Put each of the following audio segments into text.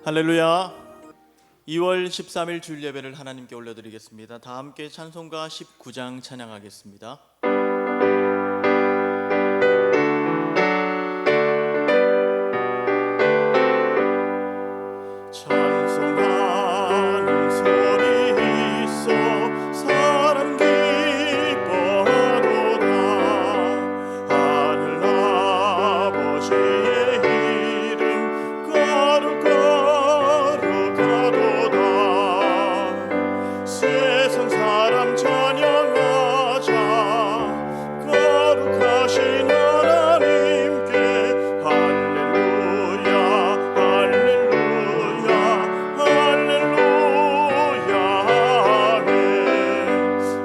할렐루야. 2월 13일 주일 예배를 하나님께 올려드리겠습니다. 다 함께 찬송가 19장 찬양하겠습니다. 찬송하는 소리 있어 사람 기뻐하도다. 하늘 아버지의 이름 거룩거룩하도다. 세상 사람 찬양하자. 거룩하신 하나님께 할렐루야 할렐루야 할렐루야 아멘.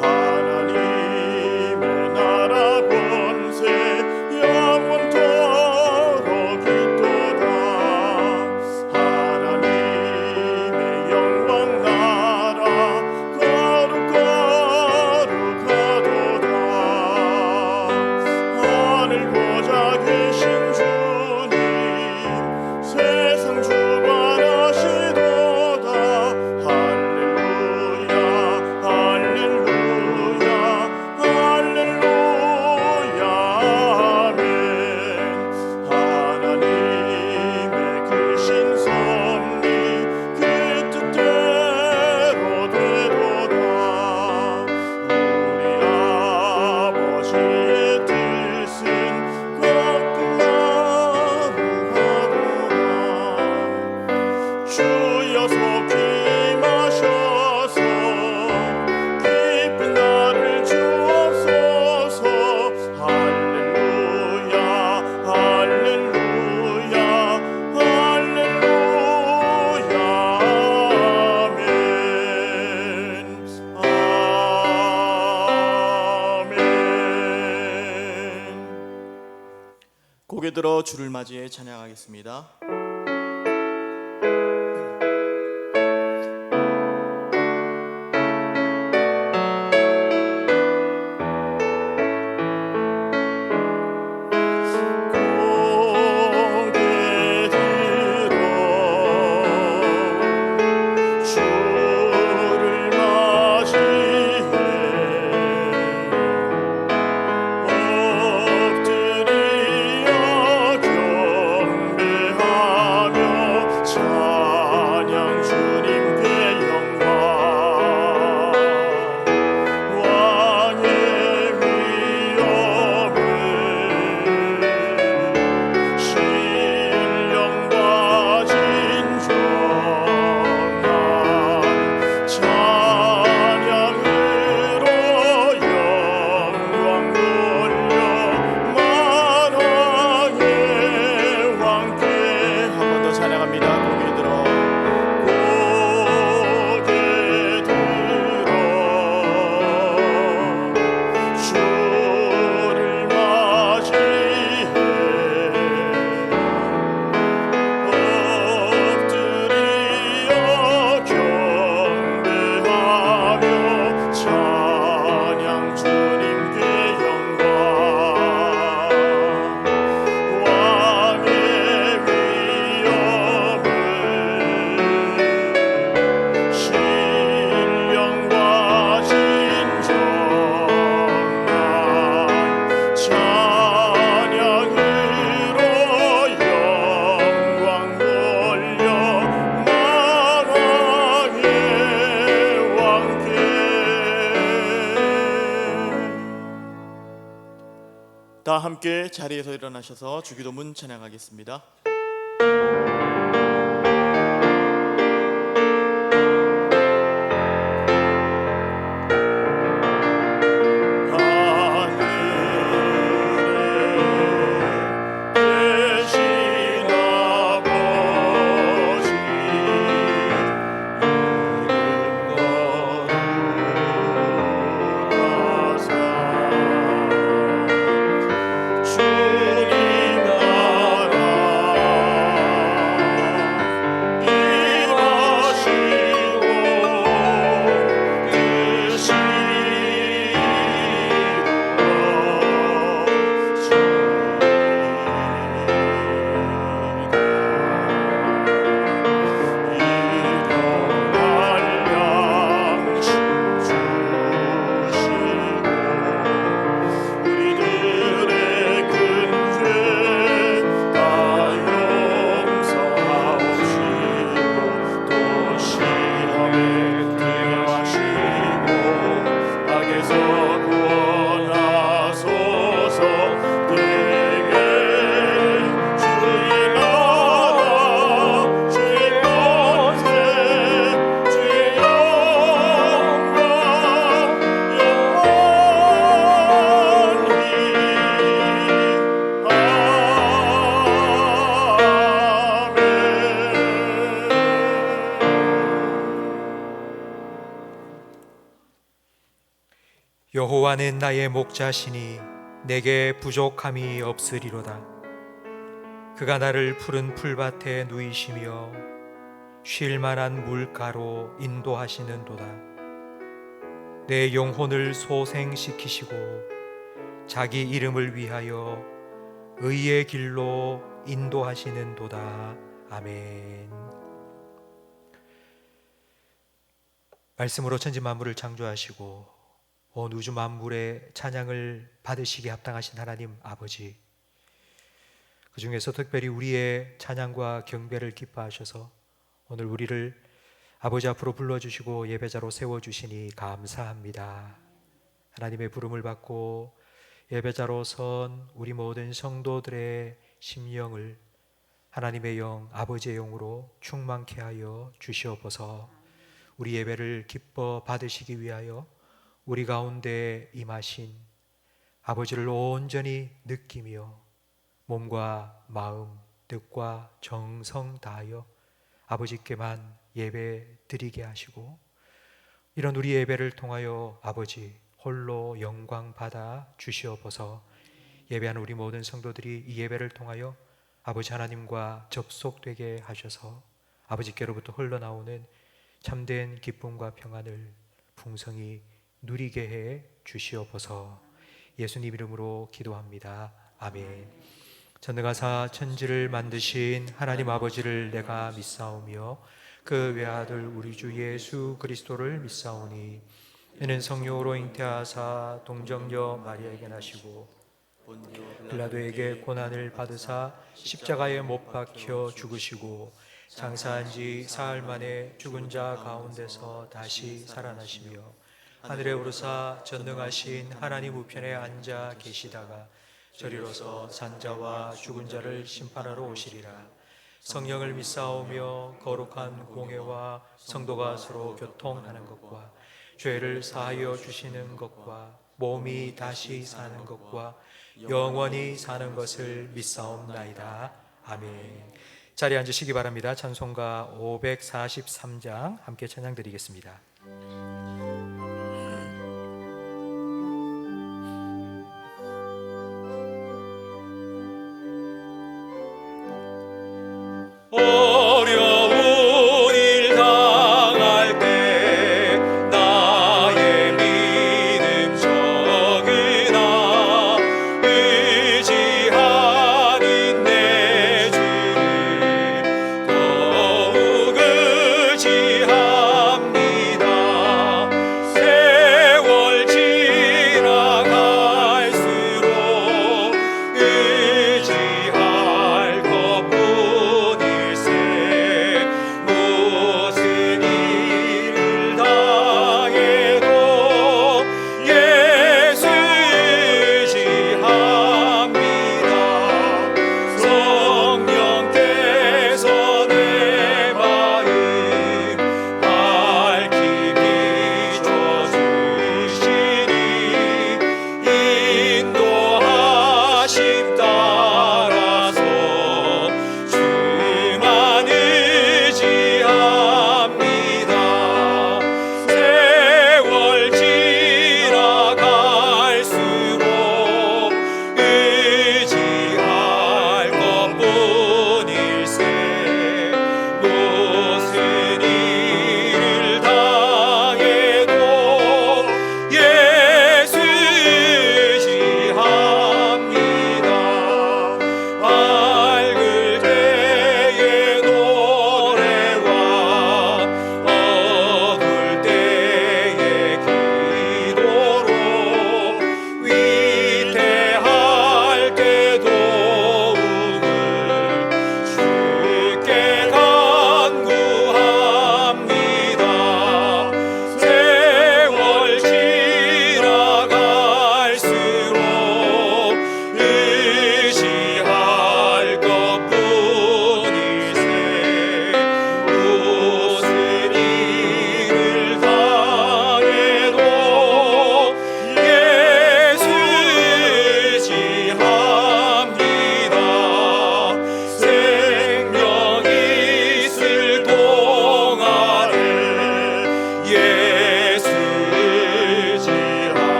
하나님의 나라 권세 영원토록 있도다. 하나님의 영광 나라 거룩거룩하도다. 하늘 보좌 계신 주님 세상 주관하시도다. 할렐루야 할렐루야 할렐루야 아멘. 하나님의 크신 섭리 그 뜻대로 되도다. 우리 아버지의 뜻은 거룩하도다. 주여 속히 임하셔서 깊은 나를 주옵소서. 할렐루야 할렐루야 할렐루야 아멘 아멘. 고개 들어 주를 맞이해 찬양하겠습니다. 고개 들어 주를 맞이해 엎드려 경배하며 찬양 주님께 영광. 왕의 위엄을 신령과 진정한 찬양으로 영광 돌려 만왕의 왕께 한 번 더 찬양합니다. 고개 들어 고개 들어 주를 맞이해 엎드려 경배하며 찬양 주님께 영광. 왕의 위엄을 신령과 진정한 찬양으로 영광 돌려 만왕의 왕께. 다 함께 자리에서 일어나셔서 주기도문 찬양하겠습니다. 하늘에 계신 아버지 이름 거룩하사 주님 나라 여호와는 나의 목자시니 내게 부족함이 없으리로다. 그가 나를 푸른 풀밭에 누이시며 쉴 만한 물가로 인도하시는도다. 내 영혼을 소생시키시고 자기 이름을 위하여 의의 길로 인도하시는도다. 아멘. 말씀으로 천지 만물을 창조하시고 온 우주 만물의 찬양을 받으시기에 합당하신 하나님 아버지, 그 중에서 특별히 우리의 찬양과 경배를 기뻐하셔서 오늘 우리를 아버지 앞으로 불러주시고 예배자로 세워주시니 감사합니다. 하나님의 부름을 받고 예배자로 선 우리 모든 성도들의 심령을 하나님의 영, 아버지의 영으로 충만케 하여 주시옵소서. 우리 예배를 기뻐 받으시기 위하여 우리 가운데 임하신 아버지를 온전히 느끼며 몸과 마음, 뜻과 정성 다하여 아버지께만 예배 드리게 하시고, 이런 우리 예배를 통하여 아버지 홀로 영광 받아 주시옵소서. 예배하는 우리 모든 성도들이 이 예배를 통하여 아버지 하나님과 접속되게 하셔서 아버지께로부터 흘러나오는 참된 기쁨과 평안을 풍성히 누리게 해 주시옵소서. 예수님 이름으로 기도합니다. 아멘. 전능하사 천지를 만드신 하나님 아버지를 내가 믿사오며 그 외아들 우리 주 예수 그리스도를 믿사오니 이는 성령으로 잉태하사 동정녀 마리아에게 나시고 빌라도에게 고난을 받으사 십자가에 못 박혀 죽으시고 장사한 지 사흘 만에 죽은 자 가운데서 다시 살아나시며 하늘에 오르사 전능하신 하나님 우편에 앉아 계시다가 저리로서 산자와 죽은 자를 심판하러 오시리라. 성령을 믿사오며 거룩한 공회와 성도가 서로 교통하는 것과 죄를 사하여 주시는 것과 몸이 다시 사는 것과 영원히 사는 것을 믿사옵나이다. 아멘. 자리에 앉으시기 바랍니다. 찬송가 543장 함께 찬양드리겠습니다. 어려운 일 당할 때 나의 믿음 적으나 의지하는 내 주를 더욱 의지합니다.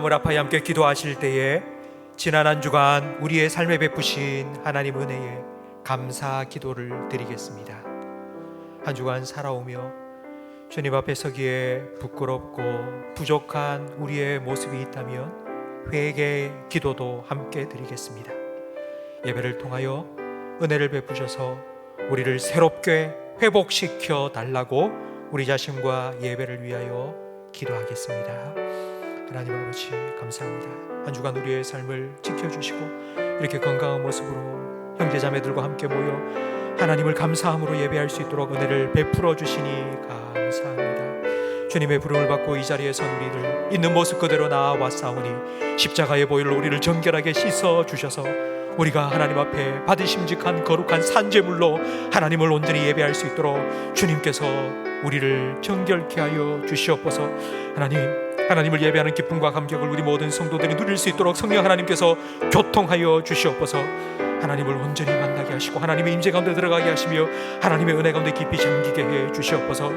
마음을 아파야 함께 기도하실 때에 지난 한 주간 우리의 삶에 베푸신 하나님 은혜에 감사 기도를 드리겠습니다. 한 주간 살아오며 주님 앞에 서기에 부끄럽고 부족한 우리의 모습이 있다면 회개 기도도 함께 드리겠습니다. 예배를 통하여 은혜를 베푸셔서 우리를 새롭게 회복시켜 달라고 우리 자신과 예배를 위하여 기도하겠습니다. 하나님 아버지 감사합니다. 한 주간 우리의 삶을 지켜주시고 이렇게 건강한 모습으로 형제자매들과 함께 모여 하나님을 감사함으로 예배할 수 있도록 은혜를 베풀어 주시니 감사합니다. 주님의 부름을 받고 이 자리에 선 우리를 있는 모습 그대로 나아왔사오니 십자가의 보혈로 우리를 정결하게 씻어 주셔서 우리가 하나님 앞에 받으심직한 거룩한 산제물로 하나님을 온전히 예배할 수 있도록 주님께서 우리를 정결케 하여 주시옵소서. 하나님을 예배하는 기쁨과 감격을 우리 모든 성도들이 누릴 수 있도록 성령 하나님께서 교통하여 주시옵소서. 하나님을 온전히 만나게 하시고 하나님의 임재 가운데 들어가게 하시며 하나님의 은혜 가운데 깊이 잠기게 해 주시옵소서.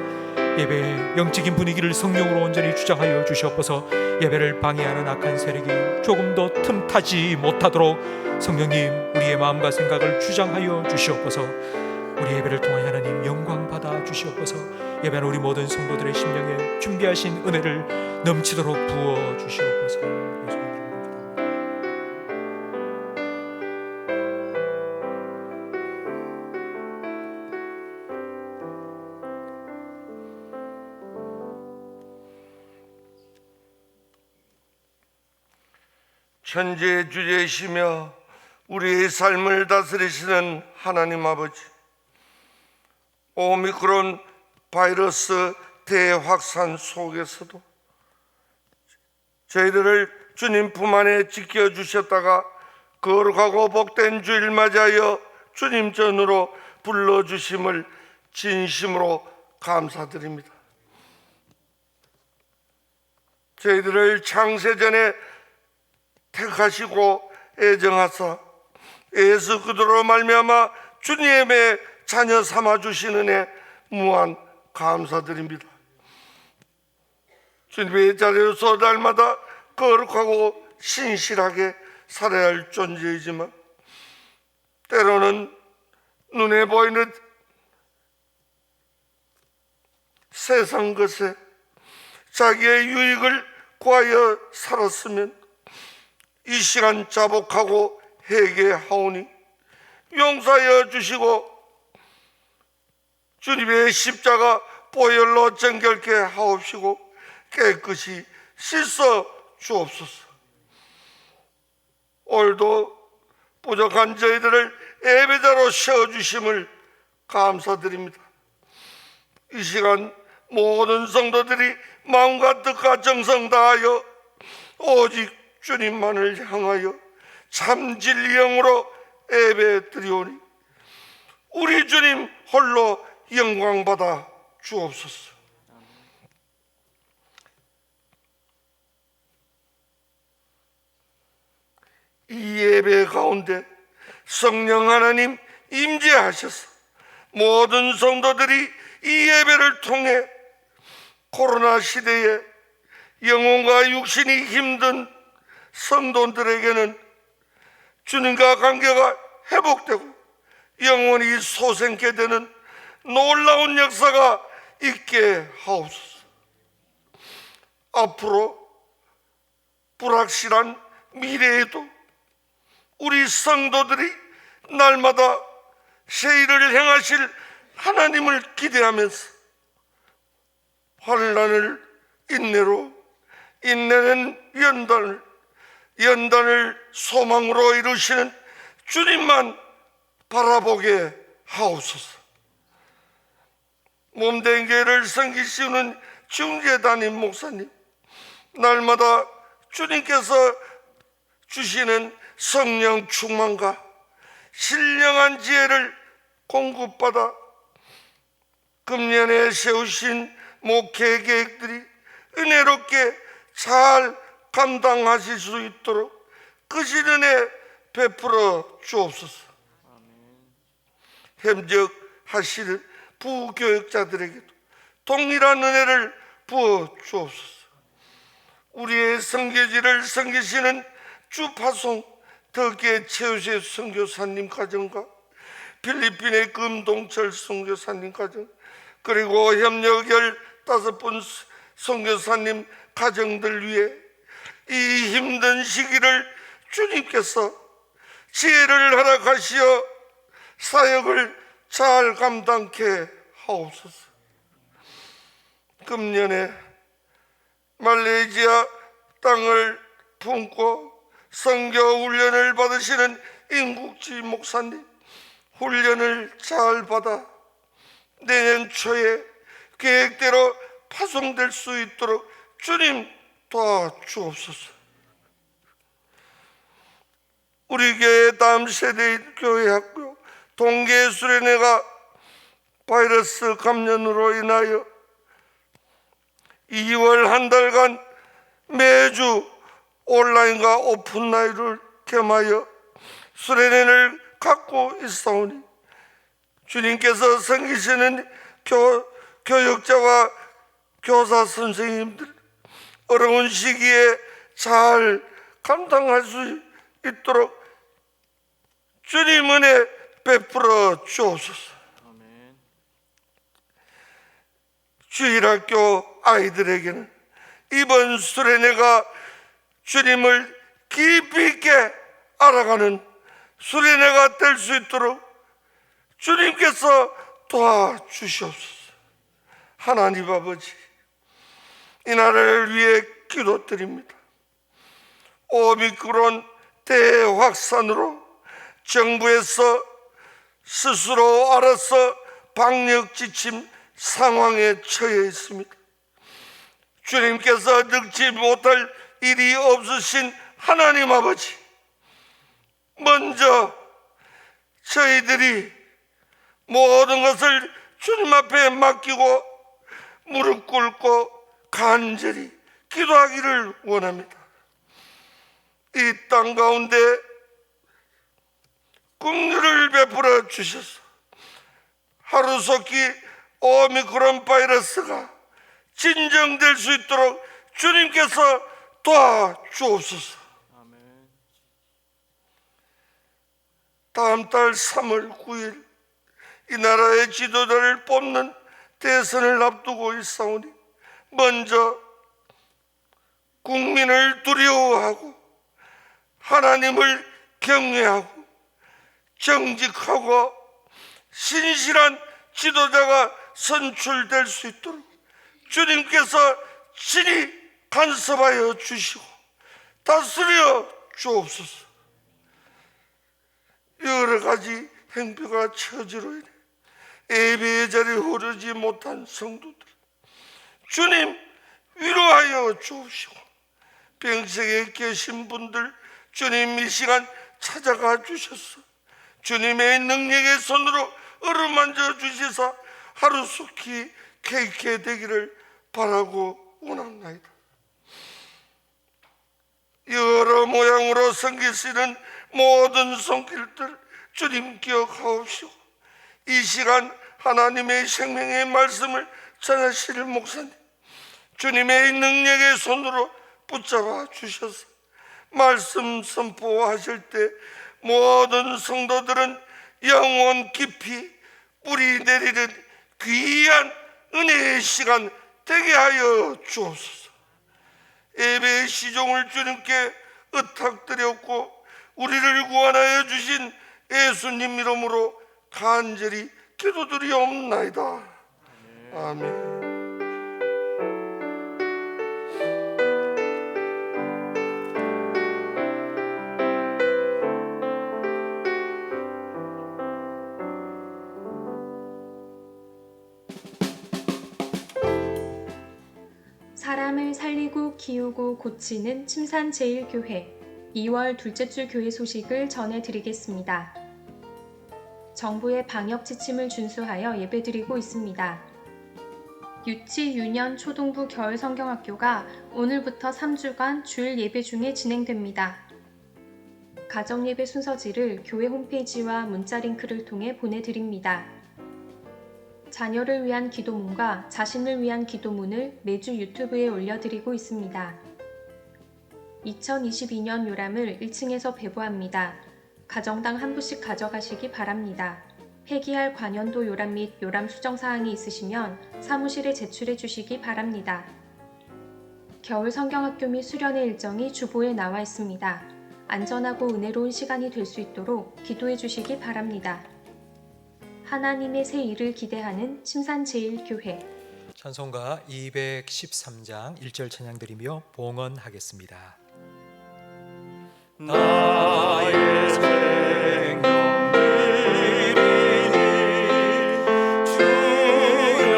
예배의 영적인 분위기를 성령으로 온전히 주장하여 주시옵소서. 예배를 방해하는 악한 세력이 조금 더 틈타지 못하도록 성령님 우리의 마음과 생각을 주장하여 주시옵소서. 우리 예배를 통하여 하나님 영광 받아 주시옵소서. 예배는 우리 모든 성도들의 심령에 준비하신 은혜를 넘치도록 부어 주시옵소서. 예수님 천지의 주제이시며 우리의 삶을 다스리시는 하나님 아버지, 오미크론 바이러스 대확산 속에서도 저희들을 주님 품 안에 지켜주셨다가 거룩하고 복된 주일 맞이하여 주님 전으로 불러주심을 진심으로 감사드립니다. 저희들을 창세전에 택하시고 애정하사 예수 그리스도로 말미암아 주님의 자녀 삼아 주시는 애 무한 감사드립니다. 주님의 자녀로서 날마다 거룩하고 신실하게 살아야 할 존재이지만 때로는 눈에 보이는 세상 것에 자기의 유익을 구하여 살았으면 이 시간 자복하고 회개하오니 용서하여 주시고 주님의 십자가 보혈로 정결케 하옵시고 깨끗이 씻어 주옵소서. 오늘도 부족한 저희들을 예배자로 세워주심을 감사드립니다. 이 시간 모든 성도들이 마음과 뜻과 정성 다하여 오직 주님만을 향하여 참 진리영으로 예배 드리오니 우리 주님 홀로 영광받아 주옵소서. 이 예배 가운데 성령 하나님 임재하셔서 모든 성도들이 이 예배를 통해 코로나 시대에 영혼과 육신이 힘든 성도들에게는 주님과 관계가 회복되고 영혼이 소생케 되는 놀라운 역사가 있게 하옵소서. 앞으로 불확실한 미래에도 우리 성도들이 날마다 새 일을 행하실 하나님을 기대하면서 환난을 인내로, 인내는 연단을 소망으로 이루시는 주님만 바라보게 하옵소서. 몸된 교회를 섬기시는 중재 담임 목사님, 날마다 주님께서 주시는 성령 충만과 신령한 지혜를 공급받아 금년에 세우신 목회 계획들이 은혜롭게 잘 감당하실 수 있도록 크신 은혜 베풀어 주옵소서. 협력하시는 부교육자들에게도 동일한 은혜를 부어 주옵소서. 우리의 선교지를 섬기시는 주파송 덕계 최우세 선교사님 가정과 필리핀의 금동철 선교사님 가정, 그리고 협력열 5분 선교사님 가정들 위해 이 힘든 시기를 주님께서 지혜를 허락하시어 사역을 잘 감당케 하옵소서. 금년에 말레이시아 땅을 품고 선교 훈련을 받으시는 임국지 목사님, 훈련을 잘 받아 내년 초에 계획대로 파송될 수 있도록 주님 도와주옵소서. 우리 교회 다음 세대인 교회학교 동계 수련회가 바이러스 감염으로 인하여 2월 한 달간 매주 온라인과 오픈라인을 겸하여 수련회를 갖고 있사오니 주님께서 섬기시는 교육자와 교사 선생님들 어려운 시기에 잘 감당할 수 있도록 주님 은혜 베풀어 주옵소서. 아멘. 주일학교 아이들에게는 이번 수련회가 주님을 깊이 있게 알아가는 수련회가 될 수 있도록 주님께서 도와주시옵소서. 하나님 아버지, 이 나라를 위해 기도드립니다. 오미크론 대확산으로 정부에서 스스로 알아서 방역 지침 상황에 처해 있습니다. 주님께서 늙지 못할 일이 없으신 하나님 아버지, 먼저 저희들이 모든 것을 주님 앞에 맡기고 무릎 꿇고 간절히 기도하기를 원합니다. 이 땅 가운데 긍휼을 베풀어 주셔서 하루속히 오미크론 바이러스가 진정될 수 있도록 주님께서 도와주옵소서. 아멘. 다음 달 3월 9일 이 나라의 지도자를 뽑는 대선을 앞두고 있사오니 먼저 국민을 두려워하고 하나님을 경외하고 정직하고 신실한 지도자가 선출될 수 있도록 주님께서 친히 간섭하여 주시고 다스려 주옵소서. 여러 가지 행패가 처지로 인해 예배의 자리에 오르지 못한 성도들 주님 위로하여 주옵시고, 병석에 계신 분들 주님 이 시간 찾아가 주셔서 주님의 능력의 손으로 어루만져 주시사 하루속히 쾌게 되기를 바라고 원합니다. 여러 모양으로 섬기시는 모든 손길들 주님 기억하옵시고, 이 시간 하나님의 생명의 말씀을 전하실 목사님 주님의 능력의 손으로 붙잡아 주셔서 말씀 선포하실 때 모든 성도들은 영혼 깊이 뿌리 내리는 귀한 은혜의 시간 되게 하여 주옵소서. 예배의 시종을 주님께 의탁드렸고 우리를 구원하여 주신 예수님 이름으로 간절히 기도드리옵나이다. 아멘. 사람을 살리고 키우고 고치는 침산제일교회 2월 둘째 주 교회 소식을 전해드리겠습니다. 정부의 방역 지침을 준수하여 예배드리고 있습니다. 유치, 유년, 초등부 겨울 성경학교가 오늘부터 3주간 주일 예배 중에 진행됩니다. 가정예배 순서지를 교회 홈페이지와 문자 링크를 통해 보내드립니다. 자녀를 위한 기도문과 자신을 위한 기도문을 매주 유튜브에 올려드리고 있습니다. 2022년 요람을 1층에서 배부합니다. 가정당 한 부씩 가져가시기 바랍니다. 폐기할 관연도 요람 및 요람 수정 사항이 있으시면 사무실에 제출해 주시기 바랍니다. 겨울 성경학교 및 수련회 일정이 주보에 나와 있습니다. 안전하고 은혜로운 시간이 될 수 있도록 기도해 주시기 바랍니다. 하나님의 새 일을 기대하는 침산제일교회 찬송가 213장 1절 찬양 드리며 봉헌하겠습니다. 나의 생명 드리니 주여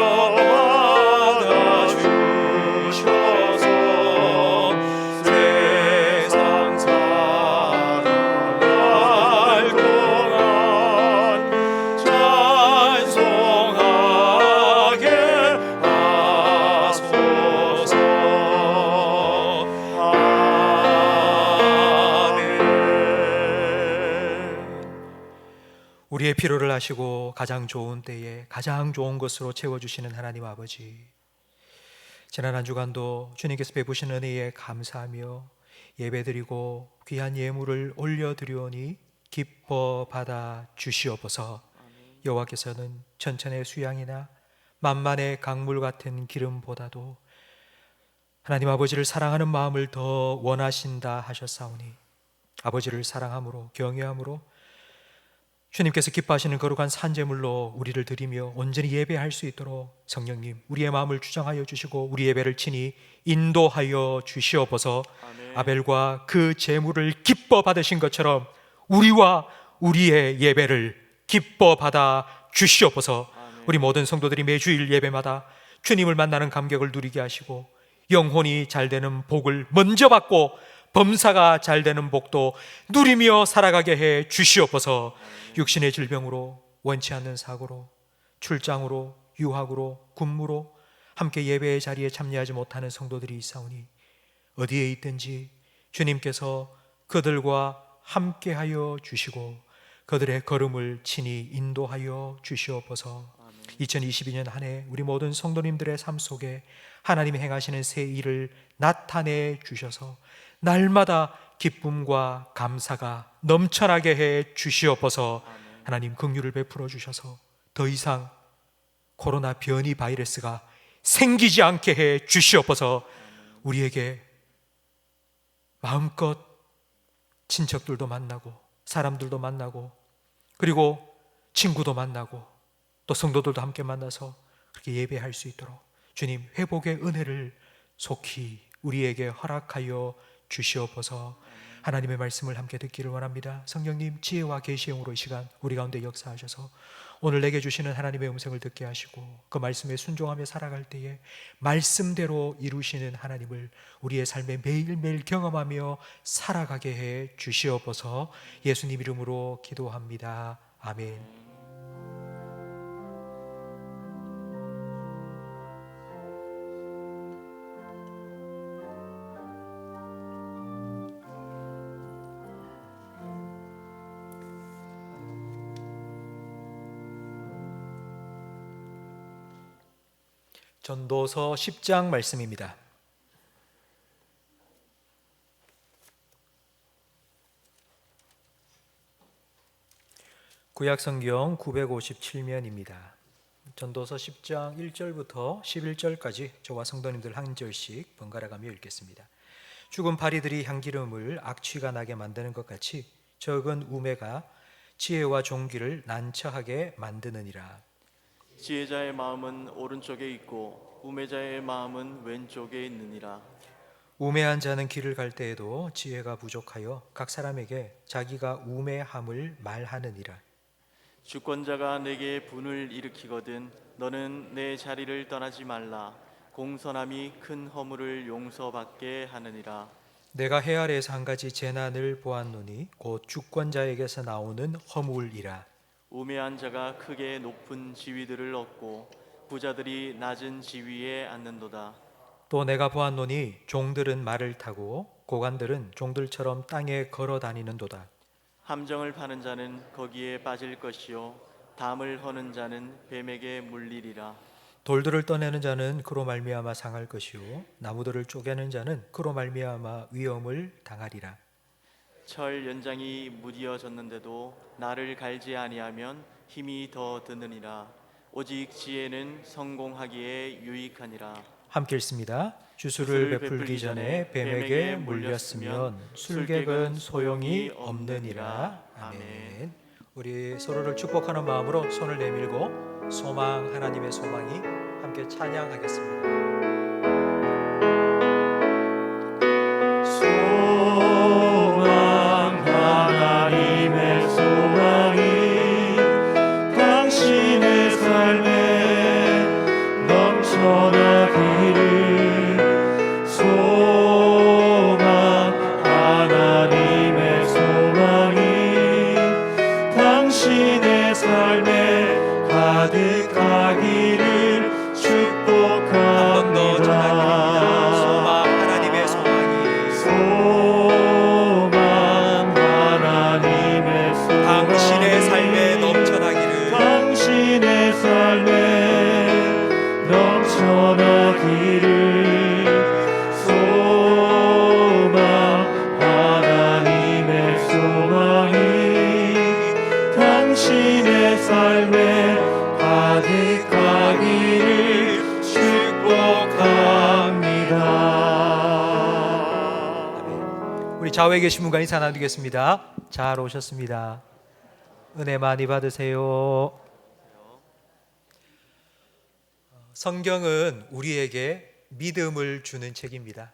받아주셔서 세상 살아갈 동안 찬송하게 하소서. 우리의 필요를 아시고 가장 좋은 때에 가장 좋은 것으로 채워주시는 하나님 아버지, 지난 한 주간도 주님께서 베푸신 은혜에 감사하며 예배드리고 귀한 예물을 올려드리오니 기뻐 받아 주시옵소서. 여호와께서는 천천의 수양이나 만만의 강물 같은 기름보다도 하나님 아버지를 사랑하는 마음을 더 원하신다 하셨사오니 아버지를 사랑함으로 경외함으로 주님께서 기뻐하시는 거룩한 산제물로 우리를 드리며 온전히 예배할 수 있도록 성령님 우리의 마음을 주장하여 주시고 우리 예배를 친히 인도하여 주시옵소서. 아벨과 그 제물을 기뻐 받으신 것처럼 우리와 우리의 예배를 기뻐 받아 주시옵소서. 우리 모든 성도들이 매주일 예배마다 주님을 만나는 감격을 누리게 하시고 영혼이 잘 되는 복을 먼저 받고 범사가 잘 되는 복도 누리며 살아가게 해 주시옵소서. 육신의 질병으로, 원치 않는 사고로, 출장으로, 유학으로, 군무로 함께 예배의 자리에 참여하지 못하는 성도들이 있사오니 어디에 있든지 주님께서 그들과 함께하여 주시고 그들의 걸음을 친히 인도하여 주시옵소서. 2022년 한 해 우리 모든 성도님들의 삶 속에 하나님이 행하시는 새 일을 나타내 주셔서 날마다 기쁨과 감사가 넘쳐나게 해 주시옵소서. 하나님 긍휼을 베풀어 주셔서 더 이상 코로나 변이 바이러스가 생기지 않게 해 주시옵소서. 우리에게 마음껏 친척들도 만나고 사람들도 만나고 그리고 친구도 만나고 또 성도들도 함께 만나서 그렇게 예배할 수 있도록 주님 회복의 은혜를 속히 우리에게 허락하여 주시옵소서. 하나님의 말씀을 함께 듣기를 원합니다. 성령님 지혜와 계시의 영으로 이 시간 우리 가운데 역사하셔서 오늘 내게 주시는 하나님의 음성을 듣게 하시고 그 말씀에 순종하며 살아갈 때에 말씀대로 이루시는 하나님을 우리의 삶에 매일매일 경험하며 살아가게 해 주시옵소서. 예수님 이름으로 기도합니다. 아멘. 전도서 10장 말씀입니다. 구약성경 957면입니다. 전도서 10장 1절부터 11절까지 저와 성도님들 한 절씩 번갈아가며 읽겠습니다. 죽은 파리들이 향기름을 악취가 나게 만드는 것 같이 적은 우매가 지혜와 종기를 난처하게 만드느니라. 지혜자의 마음은 오른쪽에 있고 우매자의 마음은 왼쪽에 있느니라. 우매한 자는 길을 갈 때에도 지혜가 부족하여 각 사람에게 자기가 우매함을 말하느니라. 주권자가 내게 분을 일으키거든 너는 내 자리를 떠나지 말라. 공선함이 큰 허물을 용서받게 하느니라. 내가 해 아래에서 한 가지 재난을 보았노니 곧 주권자에게서 나오는 허물이라. 우매한 자가 크게 높은 지위들을 얻고 부자들이 낮은 지위에 앉는도다. 또 내가 보았노니 종들은 말을 타고 고관들은 종들처럼 땅에 걸어 다니는도다. 함정을 파는 자는 거기에 빠질 것이요 담을 허는 자는 뱀에게 물리리라. 돌들을 떠내는 자는 그로 말미암아 상할 것이요 나무들을 쪼개는 자는 그로 말미암아 위험을 당하리라. 철 연장이 무디어졌는데도 나를 갈지 아니하면 힘이 더 드느니라. 오직 지혜는 성공하기에 유익하니라. 함께 읽습니다. 주술을 베풀기 전에 뱀에게 물렸으면 술객은 소용이 없느니라. 아멘. 우리 서로를 축복하는 마음으로 손을 내밀고 소망, 하나님의 소망이 함께 찬양하겠습니다. 소망, 하나님의 소망이 당신의 삶에 넘쳐나기를. 소망, 하나님의 소망이 당신의 삶에 가득하기를 축복합니다. 한 번 더 전하드립니다. 소망, 하나님의 소망이 소망, 하나님의 소망이 당신의 삶에 넘쳐나기를. 당신의 삶에 넘쳐나기를. 소망, 하나님의 소망이 당신의 삶에 가득하기를 축복합니다. 우리 좌우에 계신 분과 인사 나누겠습니다. 잘 오셨습니다. 은혜 많이 받으세요. 성경은 우리에게 믿음을 주는 책입니다.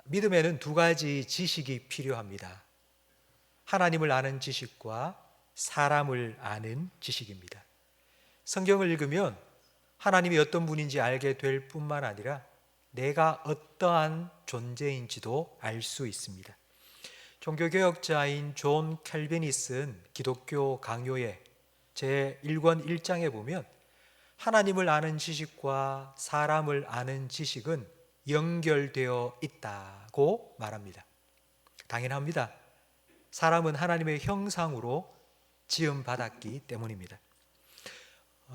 믿음에는 두 가지 지식이 필요합니다. 하나님을 아는 지식과 사람을 아는 지식입니다. 성경을 읽으면 하나님이 어떤 분인지 알게 될 뿐만 아니라 내가 어떠한 존재인지도 알 수 있습니다. 종교개혁자인 존 캘빈이 쓴 기독교 강요의 제1권 1장에 보면 하나님을 아는 지식과 사람을 아는 지식은 연결되어 있다고 말합니다. 당연합니다. 사람은 하나님의 형상으로 지음받았기 때문입니다.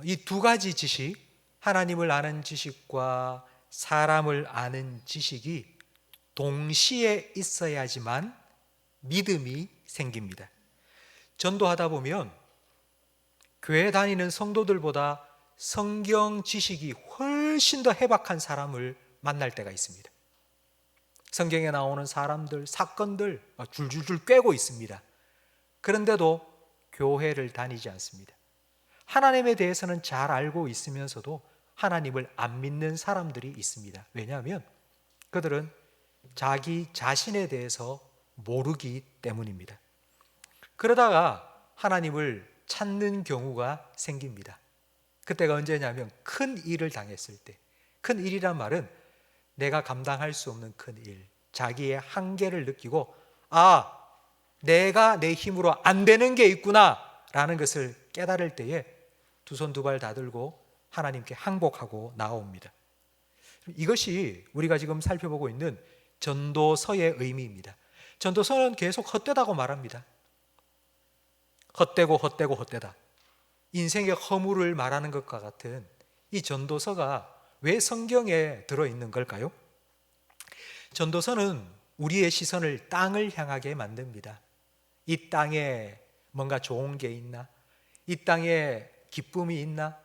이 두 가지 지식, 하나님을 아는 지식과 사람을 아는 지식이 동시에 있어야지만 믿음이 생깁니다. 전도하다 보면 교회 다니는 성도들보다 성경 지식이 훨씬 더 해박한 사람을 만날 때가 있습니다. 성경에 나오는 사람들, 사건들 줄줄줄 꿰고 있습니다. 그런데도 교회를 다니지 않습니다. 하나님에 대해서는 잘 알고 있으면서도 하나님을 안 믿는 사람들이 있습니다. 왜냐하면 그들은 자기 자신에 대해서 모르기 때문입니다. 그러다가 하나님을 찾는 경우가 생깁니다. 그때가 언제냐면 큰 일을 당했을 때. 큰 일이란 말은 내가 감당할 수 없는 큰 일, 자기의 한계를 느끼고 내가 내 힘으로 안 되는 게 있구나 라는 것을 깨달을 때에 두 손 두 발 다 들고 하나님께 항복하고 나옵니다. 이것이 우리가 지금 살펴보고 있는 전도서의 의미입니다. 전도서는 계속 헛되다고 말합니다. 헛되다. 인생의 허물을 말하는 것과 같은 이 전도서가 왜 성경에 들어있는 걸까요? 전도서는 우리의 시선을 땅을 향하게 만듭니다. 이 땅에 뭔가 좋은 게 있나? 이 땅에 기쁨이 있나?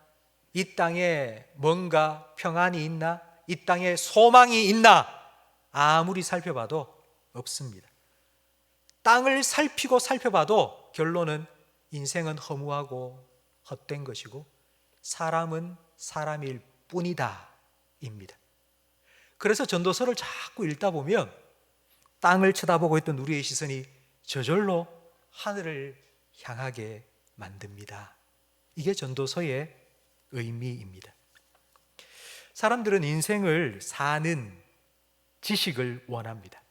이 땅에 뭔가 평안이 있나? 이 땅에 소망이 있나? 아무리 살펴봐도 없습니다. 땅을 살펴봐도 결론은 인생은 허무하고 헛된 것이고 사람은 사람일 뿐이다 입니다. 그래서 전도서를 자꾸 읽다 보면 땅을 쳐다보고 있던 우리의 시선이 저절로 하늘을 향하게 만듭니다. 이게 전도서의 의미입니다. 사람들은 인생을 사는 지식을 원합니다.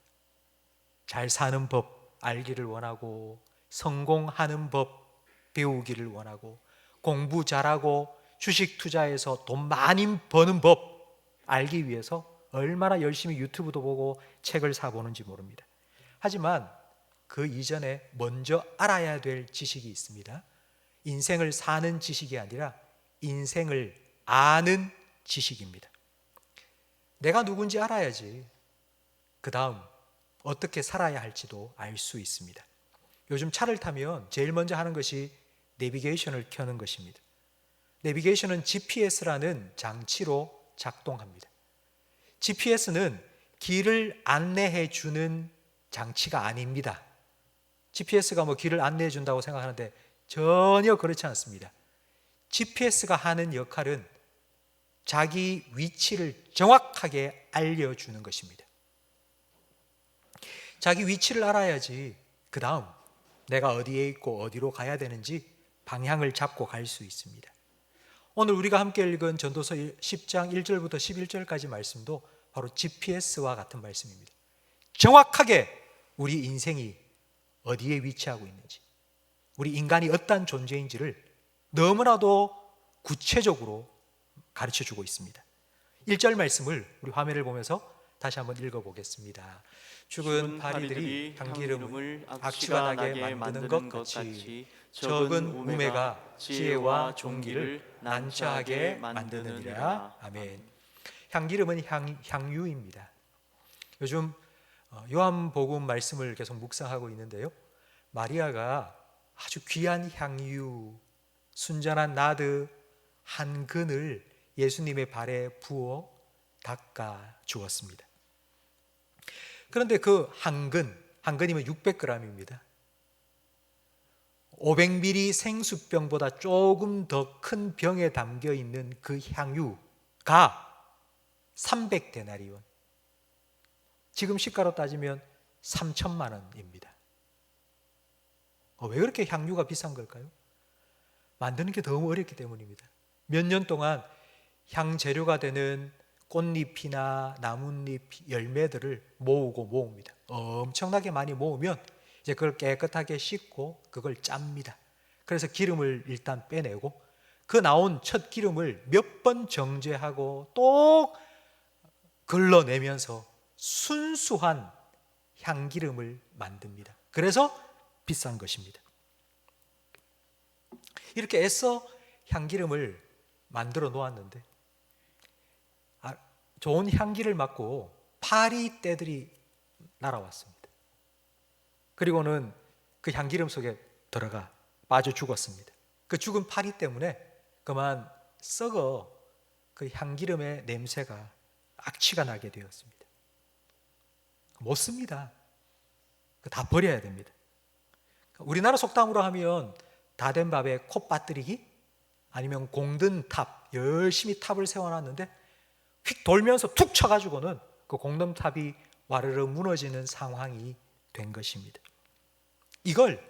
잘 사는 법 알기를 원하고, 성공하는 법 배우기를 원하고, 공부 잘하고 주식 투자해서 돈 많이 버는 법 알기 위해서 얼마나 열심히 유튜브도 보고 책을 사보는지 모릅니다. 하지만 그 이전에 먼저 알아야 될 지식이 있습니다. 인생을 사는 지식이 아니라 인생을 아는 지식입니다. 내가 누군지 알아야지 그 다음 어떻게 살아야 할지도 알 수 있습니다. 요즘 차를 타면 제일 먼저 하는 것이 내비게이션을 켜는 것입니다. 내비게이션은 GPS라는 장치로 작동합니다. GPS는 길을 안내해 주는 장치가 아닙니다. GPS가 길을 안내해 준다고 생각하는데 전혀 그렇지 않습니다. GPS가 하는 역할은 자기 위치를 정확하게 알려주는 것입니다. 자기 위치를 알아야지 그 다음 내가 어디에 있고 어디로 가야 되는지 방향을 잡고 갈 수 있습니다. 오늘 우리가 함께 읽은 전도서 10장 1절부터 11절까지 말씀도 바로 GPS와 같은 말씀입니다. 정확하게 우리 인생이 어디에 위치하고 있는지, 우리 인간이 어떠한 존재인지를 너무나도 구체적으로 가르쳐주고 있습니다. 1절 말씀을 우리 화면을 보면서 다시 한번 읽어보겠습니다. 죽은 파리들이 향기름을 악취가 나게 만드는 것 같이 적은 우매가 지혜와 종기를 난처하게 만드느니라. 아멘. 향기름은 향유입니다. 요즘 요한복음 말씀을 계속 묵상하고 있는데요, 마리아가 아주 귀한 향유, 순전한 나드 한 근을 예수님의 발에 부어 닦아 주었습니다. 그런데 그 한 근이면 600g입니다. 500ml 생수병보다 조금 더 큰 병에 담겨 있는 그 향유가 300데나리온, 지금 시가로 따지면 3천만 원입니다. 왜 그렇게 향유가 비싼 걸까요? 만드는 게 너무 어렵기 때문입니다. 몇 년 동안 향재료가 되는 꽃잎이나 나뭇잎, 열매들을 모읍니다. 엄청나게 많이 모으면 이제 그걸 깨끗하게 씻고 그걸 짭니다. 그래서 기름을 일단 빼내고 그 나온 첫 기름을 몇 번 정제하고 또 걸러내면서 순수한 향기름을 만듭니다. 그래서 비싼 것입니다. 이렇게 애써 향기름을 만들어 놓았는데 좋은 향기를 맡고 파리떼들이 날아왔습니다. 그리고는 그 향기름 속에 들어가 빠져 죽었습니다. 그 죽은 파리 때문에 그만 썩어 그 향기름의 냄새가 악취가 나게 되었습니다. 못 씁니다. 다 버려야 됩니다. 우리나라 속담으로 하면 다 된 밥에 코 빠뜨리기, 아니면 공든 탑, 열심히 탑을 세워놨는데 휙 돌면서 툭 쳐가지고는 그 공든탑이 와르르 무너지는 상황이 된 것입니다. 이걸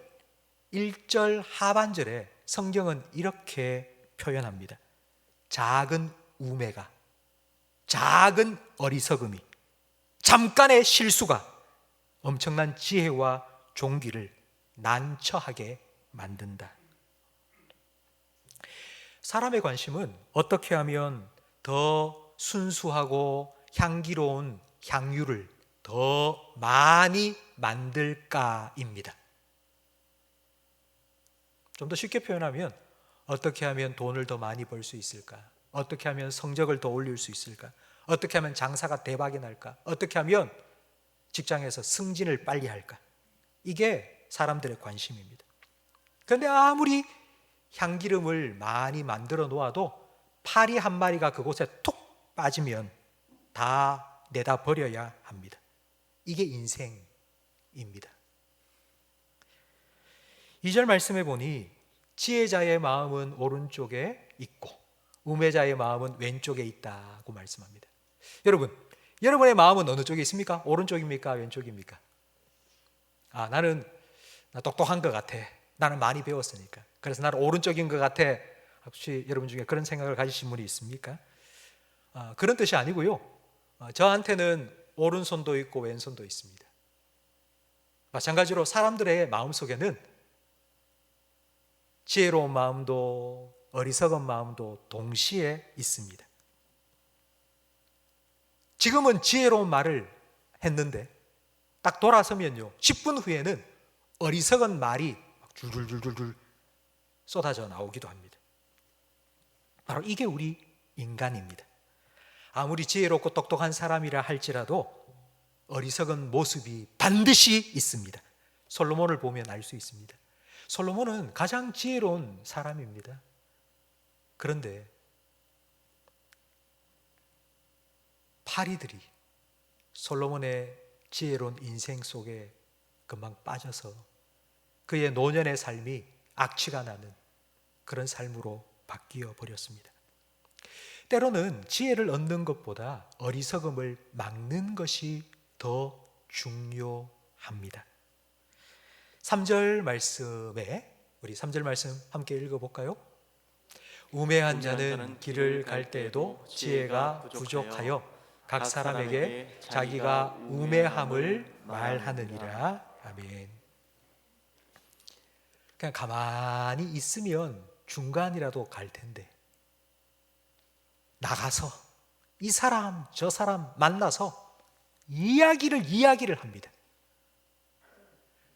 1절 하반절에 성경은 이렇게 표현합니다. 작은 우매가, 작은 어리석음이, 잠깐의 실수가 엄청난 지혜와 종기를 난처하게 만든다. 사람의 관심은 어떻게 하면 더 순수하고 향기로운 향유를 더 많이 만들까입니다. 좀 더 쉽게 표현하면 어떻게 하면 돈을 더 많이 벌 수 있을까? 어떻게 하면 성적을 더 올릴 수 있을까? 어떻게 하면 장사가 대박이 날까? 어떻게 하면 직장에서 승진을 빨리 할까? 이게 사람들의 관심입니다. 그런데 아무리 향기름을 많이 만들어 놓아도 파리 한 마리가 그곳에 툭 빠지면 다 내다 버려야 합니다. 이게 인생입니다. 2절 말씀해 보니 지혜자의 마음은 오른쪽에 있고 우매자의 마음은 왼쪽에 있다고 말씀합니다. 여러분의 마음은 어느 쪽에 있습니까? 오른쪽입니까? 왼쪽입니까? 나는 똑똑한 것 같아. 나는 많이 배웠으니까. 그래서 나는 오른쪽인 것 같아. 혹시 여러분 중에 그런 생각을 가지신 분이 있습니까? 그런 뜻이 아니고요. 저한테는 오른손도 있고 왼손도 있습니다. 마찬가지로 사람들의 마음속에는 지혜로운 마음도 어리석은 마음도 동시에 있습니다. 지금은 지혜로운 말을 했는데 딱 돌아서면요, 10분 후에는 어리석은 말이 막 줄줄줄줄 쏟아져 나오기도 합니다. 바로 이게 우리 인간입니다. 아무리 지혜롭고 똑똑한 사람이라 할지라도 어리석은 모습이 반드시 있습니다. 솔로몬을 보면 알 수 있습니다. 솔로몬은 가장 지혜로운 사람입니다. 그런데 파리들이 솔로몬의 지혜로운 인생 속에 금방 빠져서 그의 노년의 삶이 악취가 나는 그런 삶으로 바뀌어 버렸습니다. 때로는 지혜를 얻는 것보다 어리석음을 막는 것이 더 중요합니다. 3절 말씀에 우리 3절 말씀 함께 읽어볼까요? 우매한 자는 길을 갈 때에도 지혜가 부족하여 각 사람에게 자기가 우매함을 말하느니라. 아멘. 그냥 가만히 있으면 중간이라도 갈 텐데 나가서 이 사람 저 사람 만나서 이야기를 합니다.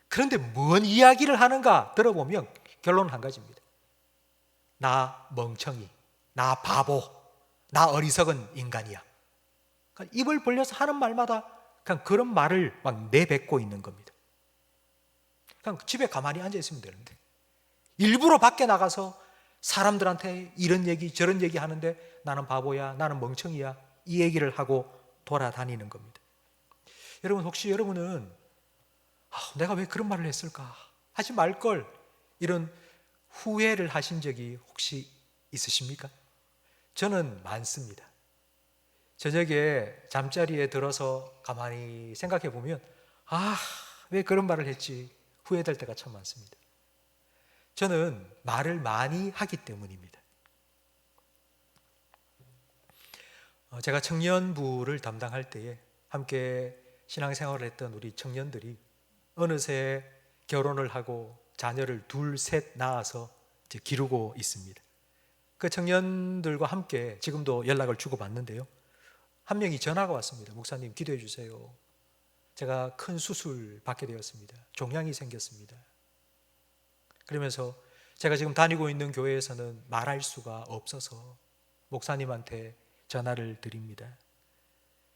그런데 뭔 이야기를 하는가 들어보면 결론은 한 가지입니다. 나 멍청이, 나 바보, 나 어리석은 인간이야. 그러니까 입을 벌려서 하는 말마다 그냥 그런 말을 막 내뱉고 있는 겁니다. 그냥 집에 가만히 앉아 있으면 되는데 일부러 밖에 나가서 사람들한테 이런 얘기 저런 얘기 하는데 나는 바보야, 나는 멍청이야 이 얘기를 하고 돌아다니는 겁니다. 여러분 혹시 여러분은 내가 왜 그런 말을 했을까? 하지 말걸 이런 후회를 하신 적이 혹시 있으십니까? 저는 많습니다. 저녁에 잠자리에 들어서 가만히 생각해 보면 왜 그런 말을 했지 후회될 때가 참 많습니다. 저는 말을 많이 하기 때문입니다. 제가 청년부를 담당할 때에 함께 신앙생활을 했던 우리 청년들이 어느새 결혼을 하고 자녀를 둘, 셋 낳아서 이제 기르고 있습니다. 그 청년들과 함께 지금도 연락을 주고받는데요. 한 명이 전화가 왔습니다. 목사님 기도해 주세요. 제가 큰 수술 받게 되었습니다. 종양이 생겼습니다. 그러면서 제가 지금 다니고 있는 교회에서는 말할 수가 없어서 목사님한테 전화를 드립니다.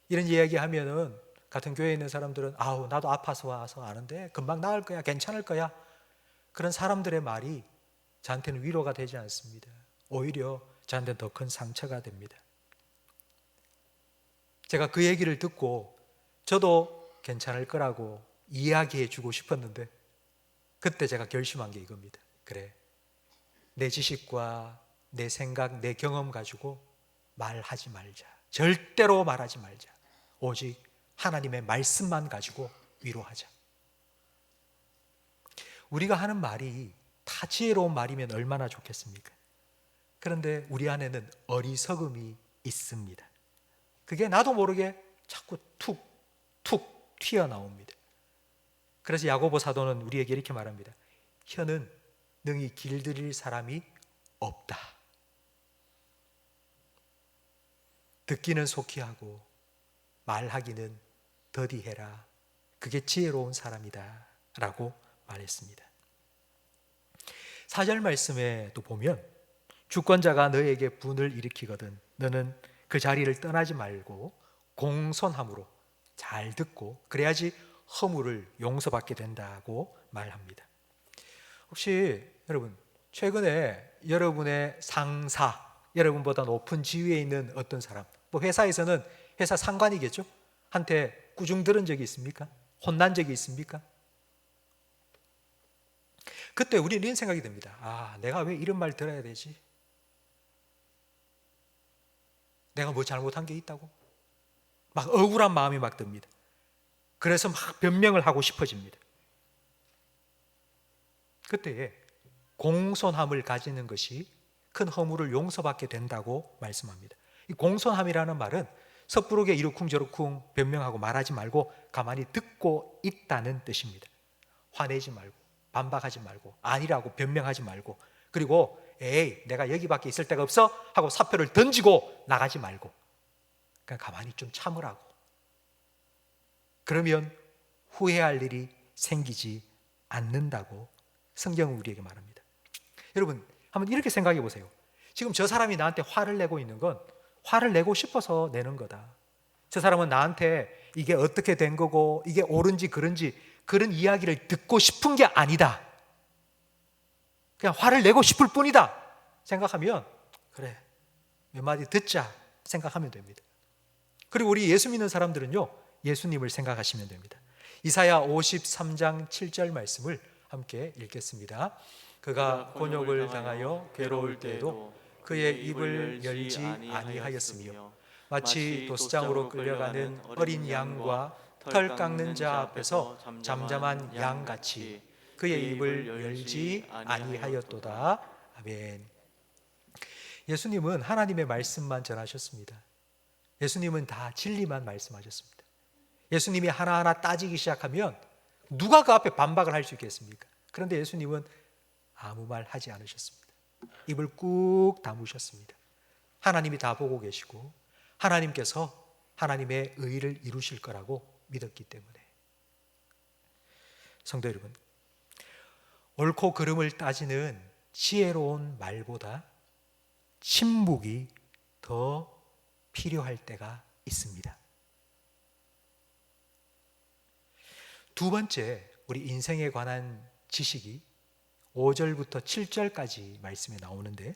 이런 이야기하면은 같은 교회에 있는 사람들은 나도 아파서 와서 아는데 금방 나을 거야, 괜찮을 거야. 그런 사람들의 말이 저한테는 위로가 되지 않습니다. 오히려 저한테는 더 큰 상처가 됩니다. 제가 그 얘기를 듣고 저도 괜찮을 거라고 이야기해 주고 싶었는데 그때 제가 결심한 게 이겁니다. 그래, 내 지식과 내 생각, 내 경험 가지고 말하지 말자. 절대로 말하지 말자. 오직 하나님의 말씀만 가지고 위로하자. 우리가 하는 말이 다 지혜로운 말이면 얼마나 좋겠습니까? 그런데 우리 안에는 어리석음이 있습니다. 그게 나도 모르게 자꾸 툭툭 튀어나옵니다. 그래서 야고보 사도는 우리에게 이렇게 말합니다. 혀는 능히 길들일 사람이 없다. 듣기는 속히 하고 말하기는 더디해라. 그게 지혜로운 사람이다 라고 말했습니다. 4절 말씀에 또 보면 주권자가 너에게 분을 일으키거든 너는 그 자리를 떠나지 말고 공손함으로 잘 듣고 그래야지 허물을 용서받게 된다고 말합니다. 혹시 여러분 최근에 여러분의 상사, 여러분보다 높은 지위에 있는 어떤 사람, 뭐 회사에서는 회사 상관이겠죠? 한테 꾸중 들은 적이 있습니까? 혼난 적이 있습니까? 그때 우리는 이런 생각이 듭니다. 내가 왜 이런 말 들어야 되지? 내가 뭐 잘못한 게 있다고? 막 억울한 마음이 막 듭니다. 그래서 막 변명을 하고 싶어집니다. 그때에 공손함을 가지는 것이 큰 허물을 용서받게 된다고 말씀합니다. 이 공손함이라는 말은 섣부르게 이러쿵저러쿵 변명하고 말하지 말고 가만히 듣고 있다는 뜻입니다. 화내지 말고 반박하지 말고 아니라고 변명하지 말고 그리고 내가 여기밖에 있을 데가 없어 하고 사표를 던지고 나가지 말고 그냥 가만히 좀 참으라고. 그러면 후회할 일이 생기지 않는다고 성경은 우리에게 말합니다. 여러분 한번 이렇게 생각해 보세요. 지금 저 사람이 나한테 화를 내고 있는 건 화를 내고 싶어서 내는 거다. 저 사람은 나한테 이게 어떻게 된 거고 이게 옳은지 그른지 그런 이야기를 듣고 싶은 게 아니다. 그냥 화를 내고 싶을 뿐이다 생각하면 그래, 몇 마디 듣자 생각하면 됩니다. 그리고 우리 예수 믿는 사람들은요, 예수님을 생각하시면 됩니다. 이사야 53장 7절 말씀을 함께 읽겠습니다. 그가 곤욕을 당하여 괴로울 때에도 그의 입을 열지 아니하였으며 마치 도수장으로 끌려가는 어린 양과 털 깎는 자 앞에서 잠잠한 양같이 그의 입을 열지 아니하였도다. 아멘. 예수님은 하나님의 말씀만 전하셨습니다. 예수님은 다 진리만 말씀하셨습니다. 예수님이 하나하나 따지기 시작하면 누가 그 앞에 반박을 할 수 있겠습니까? 그런데 예수님은 아무 말 하지 않으셨습니다. 입을 꾹 다무셨습니다. 하나님이 다 보고 계시고 하나님께서 하나님의 의를 이루실 거라고 믿었기 때문에. 성도 여러분, 옳고 그름을 따지는 지혜로운 말보다 침묵이 더 필요할 때가 있습니다. 두 번째, 우리 인생에 관한 지식이 5절부터 7절까지 말씀에 나오는데,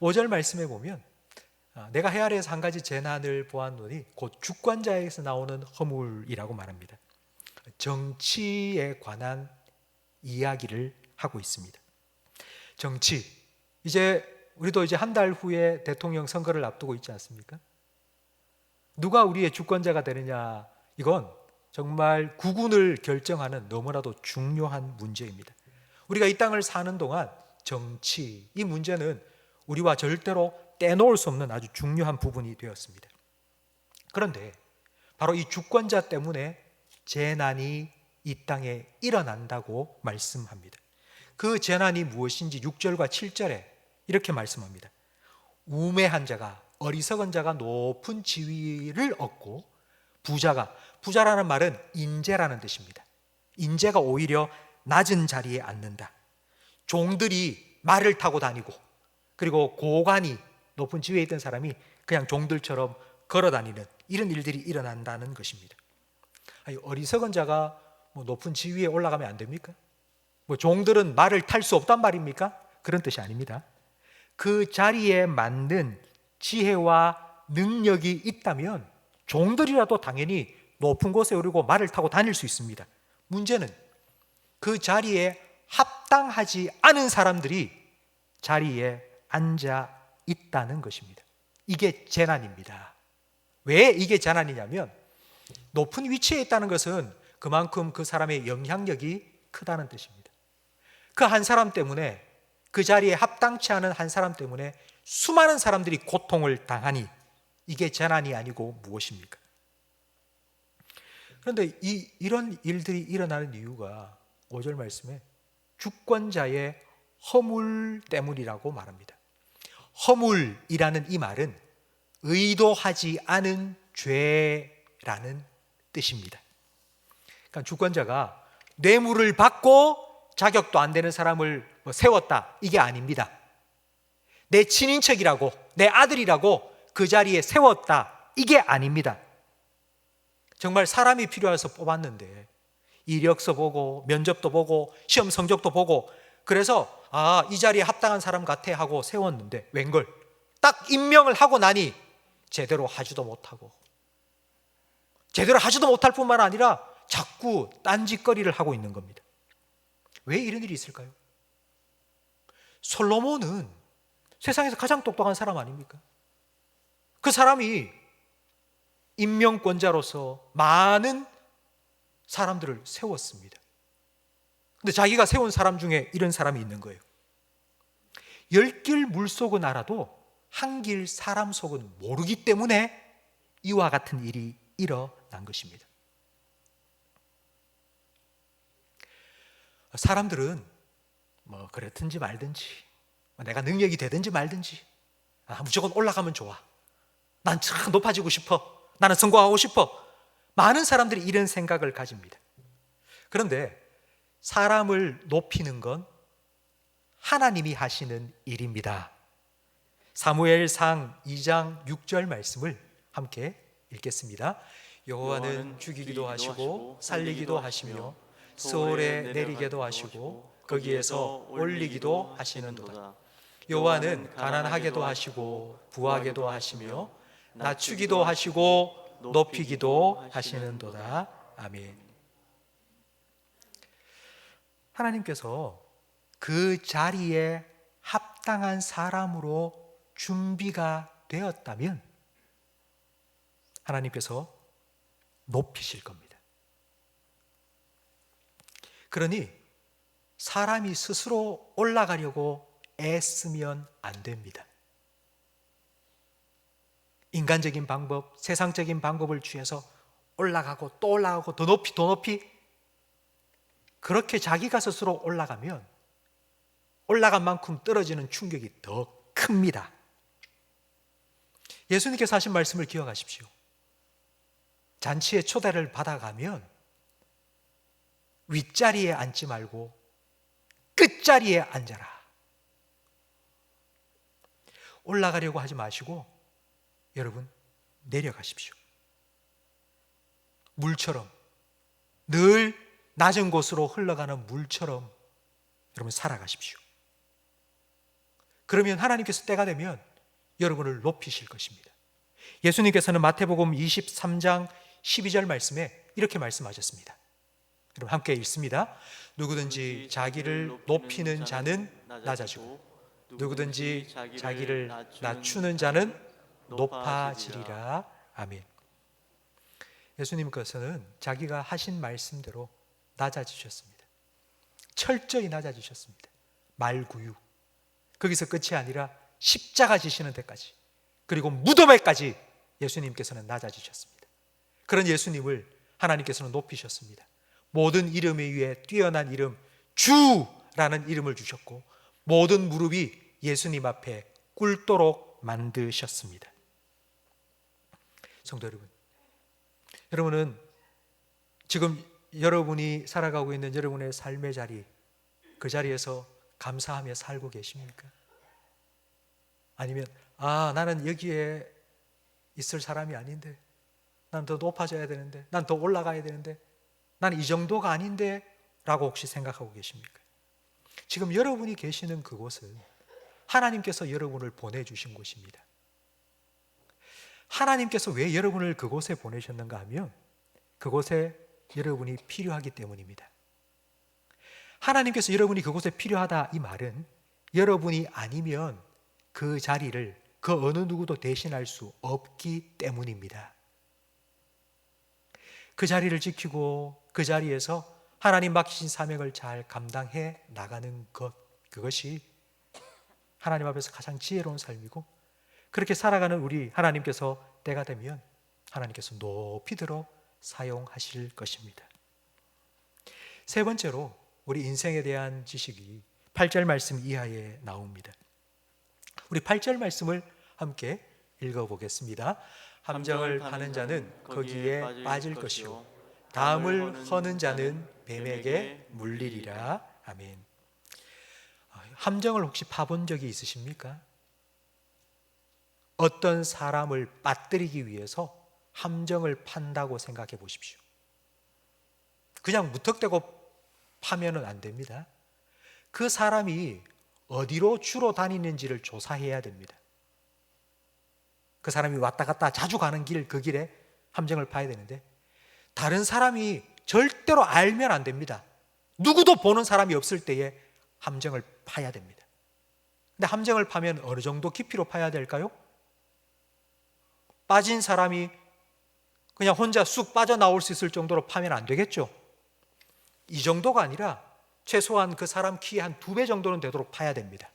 5절 말씀에 보면 내가 해 아래에서 한 가지 재난을 보았노니 곧 주권자에게서 나오는 허물이라고 말합니다. 정치에 관한 이야기를 하고 있습니다. 정치, 우리도 이제 한 달 후에 대통령 선거를 앞두고 있지 않습니까? 누가 우리의 주권자가 되느냐, 이건 정말 국운을 결정하는 너무나도 중요한 문제입니다. 우리가 이 땅을 사는 동안 정치, 이 문제는 우리와 절대로 떼놓을 수 없는 아주 중요한 부분이 되었습니다. 그런데 바로 이 주권자 때문에 재난이 이 땅에 일어난다고 말씀합니다. 그 재난이 무엇인지 6절과 7절에 이렇게 말씀합니다. 우매한 자가, 어리석은 자가 높은 지위를 얻고 부자라는 말은 인재라는 뜻입니다. 인재가 오히려 낮은 자리에 앉는다. 종들이 말을 타고 다니고, 그리고 고관이, 높은 지위에 있던 사람이 그냥 종들처럼 걸어 다니는 이런 일들이 일어난다는 것입니다. 아니, 어리석은 자가 높은 지위에 올라가면 안 됩니까? 종들은 말을 탈 수 없단 말입니까? 그런 뜻이 아닙니다. 그 자리에 맞는 지혜와 능력이 있다면 종들이라도 당연히 높은 곳에 오르고 말을 타고 다닐 수 있습니다. 문제는 그 자리에 합당하지 않은 사람들이 자리에 앉아 있다는 것입니다. 이게 재난입니다. 왜 이게 재난이냐면, 높은 위치에 있다는 것은 그만큼 그 사람의 영향력이 크다는 뜻입니다. 그 한 사람 때문에, 그 자리에 합당치 않은 한 사람 때문에 수많은 사람들이 고통을 당하니 이게 재난이 아니고 무엇입니까? 그런데 이런 일들이 일어나는 이유가 5절 말씀에 주권자의 허물 때문이라고 말합니다. 허물이라는 이 말은 의도하지 않은 죄라는 뜻입니다. 그러니까 주권자가 뇌물을 받고 자격도 안 되는 사람을 세웠다, 이게 아닙니다. 내 친인척이라고, 내 아들이라고 그 자리에 세웠다, 이게 아닙니다. 정말 사람이 필요해서 뽑았는데 이력서 보고 면접도 보고 시험 성적도 보고 그래서 이 자리에 합당한 사람 같아 하고 세웠는데 웬걸 딱 임명을 하고 나니 제대로 하지도 못하고, 제대로 하지도 못할 뿐만 아니라 자꾸 딴짓거리를 하고 있는 겁니다. 왜 이런 일이 있을까요? 솔로몬은 세상에서 가장 똑똑한 사람 아닙니까? 그 사람이 임명권자로서 많은 사람들을 세웠습니다. 근데 자기가 세운 사람 중에 이런 사람이 있는 거예요. 10길 물속은 알아도 한 길 사람 속은 모르기 때문에 이와 같은 일이 일어난 것입니다. 사람들은 그렇든지 말든지, 내가 능력이 되든지 말든지, 무조건 올라가면 좋아, 난 참 높아지고 싶어, 나는 성공하고 싶어, 많은 사람들이 이런 생각을 가집니다. 그런데 사람을 높이는 건 하나님이 하시는 일입니다. 사무엘상 2장 6절 말씀을 함께 읽겠습니다. 여호와는 죽이기도 하시고 살리기도 하시며 스올에 내리게도 하시고 거기에서 올리기도 하시는도다. 여호와는 가난하게도 하시고 부하게도 하시며 낮추기도 하시고 높이기도 하시는도다. 아멘. 하나님께서 그 자리에 합당한 사람으로 준비가 되었다면 하나님께서 높이실 겁니다. 그러니 사람이 스스로 올라가려고 애쓰면 안 됩니다. 인간적인 방법, 세상적인 방법을 취해서 올라가고 또 올라가고 더 높이 그렇게 자기가 스스로 올라가면 올라간 만큼 떨어지는 충격이 더 큽니다. 예수님께서 하신 말씀을 기억하십시오. 잔치에 초대를 받아가면 윗자리에 앉지 말고 끝자리에 앉아라. 올라가려고 하지 마시고 여러분 내려가십시오. 물처럼 늘 낮은 곳으로 흘러가는 물처럼 여러분 살아가십시오. 그러면 하나님께서 때가 되면 여러분을 높이실 것입니다. 예수님께서는 마태복음 23장 12절 말씀에 이렇게 말씀하셨습니다. 여러분 함께 읽습니다. 누구든지 자기를 높이는 자는 낮아지고 누구든지 자기를 낮추는 자는 높아지리라. 아멘. 예수님께서는 자기가 하신 말씀대로 낮아지셨습니다. 철저히 낮아지셨습니다. 말구유. 거기서 끝이 아니라 십자가 지시는 데까지, 그리고 무덤에까지 예수님께서는 낮아지셨습니다. 그런 예수님을 하나님께서는 높이셨습니다. 모든 이름 위에 뛰어난 이름 주라는 이름을 주셨고 모든 무릎이 예수님 앞에 꿇도록 만드셨습니다. 성도 여러분, 여러분은 지금 여러분이 살아가고 있는 여러분의 삶의 자리, 그 자리에서 감사하며 살고 계십니까? 아니면 나는 여기에 있을 사람이 아닌데, 난 더 높아져야 되는데, 난 더 올라가야 되는데, 난 이 정도가 아닌데 라고 혹시 생각하고 계십니까? 지금 여러분이 계시는 그곳은 하나님께서 여러분을 보내주신 곳입니다. 하나님께서 왜 여러분을 그곳에 보내셨는가 하면 그곳에 여러분이 필요하기 때문입니다. 하나님께서 여러분이 그곳에 필요하다, 이 말은 여러분이 아니면 그 자리를 그 어느 누구도 대신할 수 없기 때문입니다. 그 자리를 지키고 그 자리에서 하나님 맡기신 사명을 잘 감당해 나가는 것, 그것이 하나님 앞에서 가장 지혜로운 삶이고, 그렇게 살아가는 우리 하나님께서 때가 되면 하나님께서 높이 들어 사용하실 것입니다. 세 번째로 우리 인생에 대한 지식이 8절 말씀 이하에 나옵니다. 우리 8절 말씀을 함께 읽어보겠습니다. 함정을 파는 자는 거기에 빠질 것이요 담을 허는 자는 뱀에게 물리리라. 아멘. 함정을 혹시 파본 적이 있으십니까? 어떤 사람을 빠뜨리기 위해서 함정을 판다고 생각해 보십시오. 그냥 무턱대고 파면은 안 됩니다. 그 사람이 어디로 주로 다니는지를 조사해야 됩니다. 그 사람이 왔다 갔다 자주 가는 길, 그 길에 함정을 파야 되는데 다른 사람이 절대로 알면 안 됩니다. 누구도 보는 사람이 없을 때에 함정을 파야 됩니다. 근데 함정을 파면 어느 정도 깊이로 파야 될까요? 빠진 사람이 그냥 혼자 쑥 빠져나올 수 있을 정도로 파면 안 되겠죠. 이 정도가 아니라 최소한 그 사람 키의 한 2배 정도는 되도록 파야 됩니다.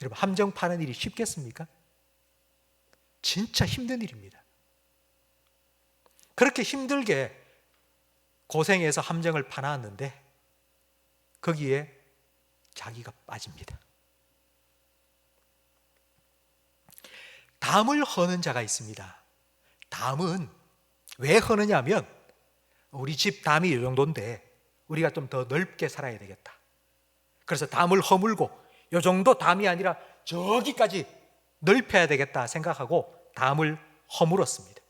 여러분, 함정 파는 일이 쉽겠습니까? 진짜 힘든 일입니다. 그렇게 힘들게 고생해서 함정을 파놨는데 거기에 자기가 빠집니다. 담을 허는 자가 있습니다. 담은 왜 허느냐 하면 우리 집 담이 이 정도인데 우리가 좀 더 넓게 살아야 되겠다. 그래서 담을 허물고 이 정도 담이 아니라 저기까지 넓혀야 되겠다 생각하고 담을 허물었습니다.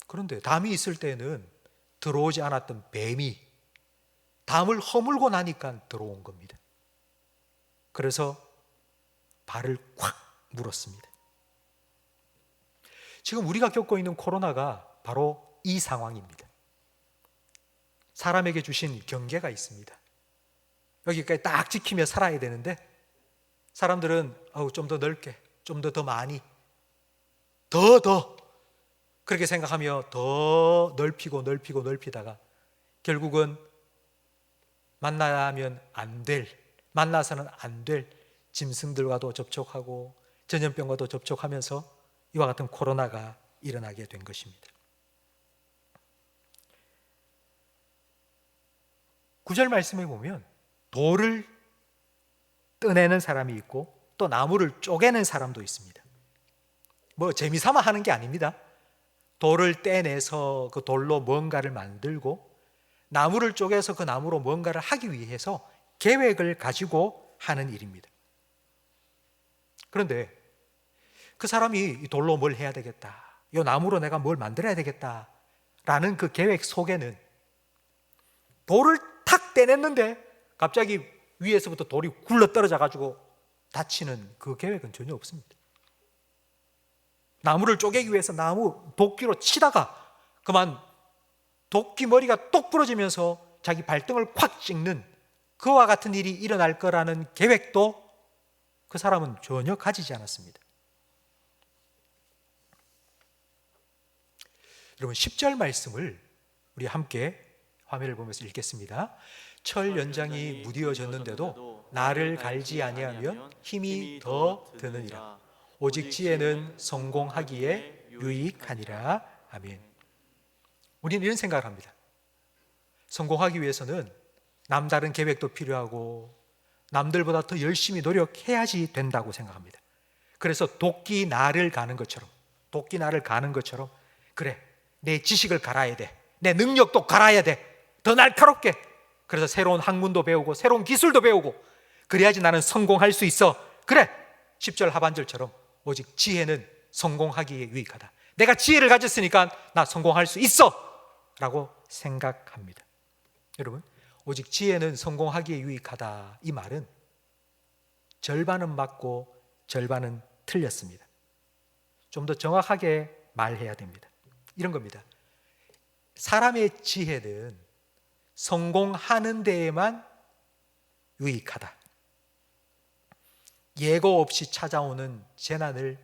그런데 담이 있을 때는 들어오지 않았던 뱀이 담을 허물고 나니까 들어온 겁니다. 그래서 발을 콱 물었습니다. 지금 우리가 겪고 있는 코로나가 바로 이 상황입니다. 사람에게 주신 경계가 있습니다. 여기까지 딱 지키며 살아야 되는데 사람들은 좀 더 넓게, 좀 더 많이, 더 그렇게 생각하며 더 넓히다가 결국은 만나면 안 될, 만나서는 안 될 짐승들과도 접촉하고 전염병과도 접촉하면서 이와 같은 코로나가 일어나게 된 것입니다. 9절 말씀에 보면 돌을 떠내는 사람이 있고 또 나무를 쪼개는 사람도 있습니다. 뭐 재미삼아 하는 게 아닙니다. 돌을 떼내서 그 돌로 뭔가를 만들고 나무를 쪼개서 그 나무로 뭔가를 하기 위해서 계획을 가지고 하는 일입니다. 그런데 그 사람이 이 돌로 뭘 해야 되겠다, 이 나무로 내가 뭘 만들어야 되겠다 라는 그 계획 속에는 돌을 탁 떼냈는데 갑자기 위에서부터 돌이 굴러 떨어져 가지고 다치는 그 계획은 전혀 없습니다. 나무를 쪼개기 위해서 나무 도끼로 치다가 그만 도끼 머리가 똑 부러지면서 자기 발등을 콱 찍는 그와 같은 일이 일어날 거라는 계획도 그 사람은 전혀 가지지 않았습니다. 여러분 10절 말씀을 우리 함께 화면을 보면서 읽겠습니다. 철 연장이 무디어졌는데도 나를 갈지 아니하면 힘이 더 드느니라. 오직 지혜는 성공하기에 유익하니라. 아멘. 우리는 이런 생각을 합니다. 성공하기 위해서는 남다른 계획도 필요하고 남들보다 더 열심히 노력해야지 된다고 생각합니다. 그래서 도끼 나를 가는 것처럼 그래, 내 지식을 갈아야 돼, 내 능력도 갈아야 돼, 더 날카롭게. 그래서 새로운 학문도 배우고 새로운 기술도 배우고 그래야지 나는 성공할 수 있어. 그래, 10절 하반절처럼 오직 지혜는 성공하기에 유익하다. 내가 지혜를 가졌으니까 나 성공할 수 있어 라고 생각합니다. 여러분, 오직 지혜는 성공하기에 유익하다, 이 말은 절반은 맞고 절반은 틀렸습니다. 좀 더 정확하게 말해야 됩니다. 이런 겁니다. 사람의 지혜는 성공하는 데에만 유익하다. 예고 없이 찾아오는 재난을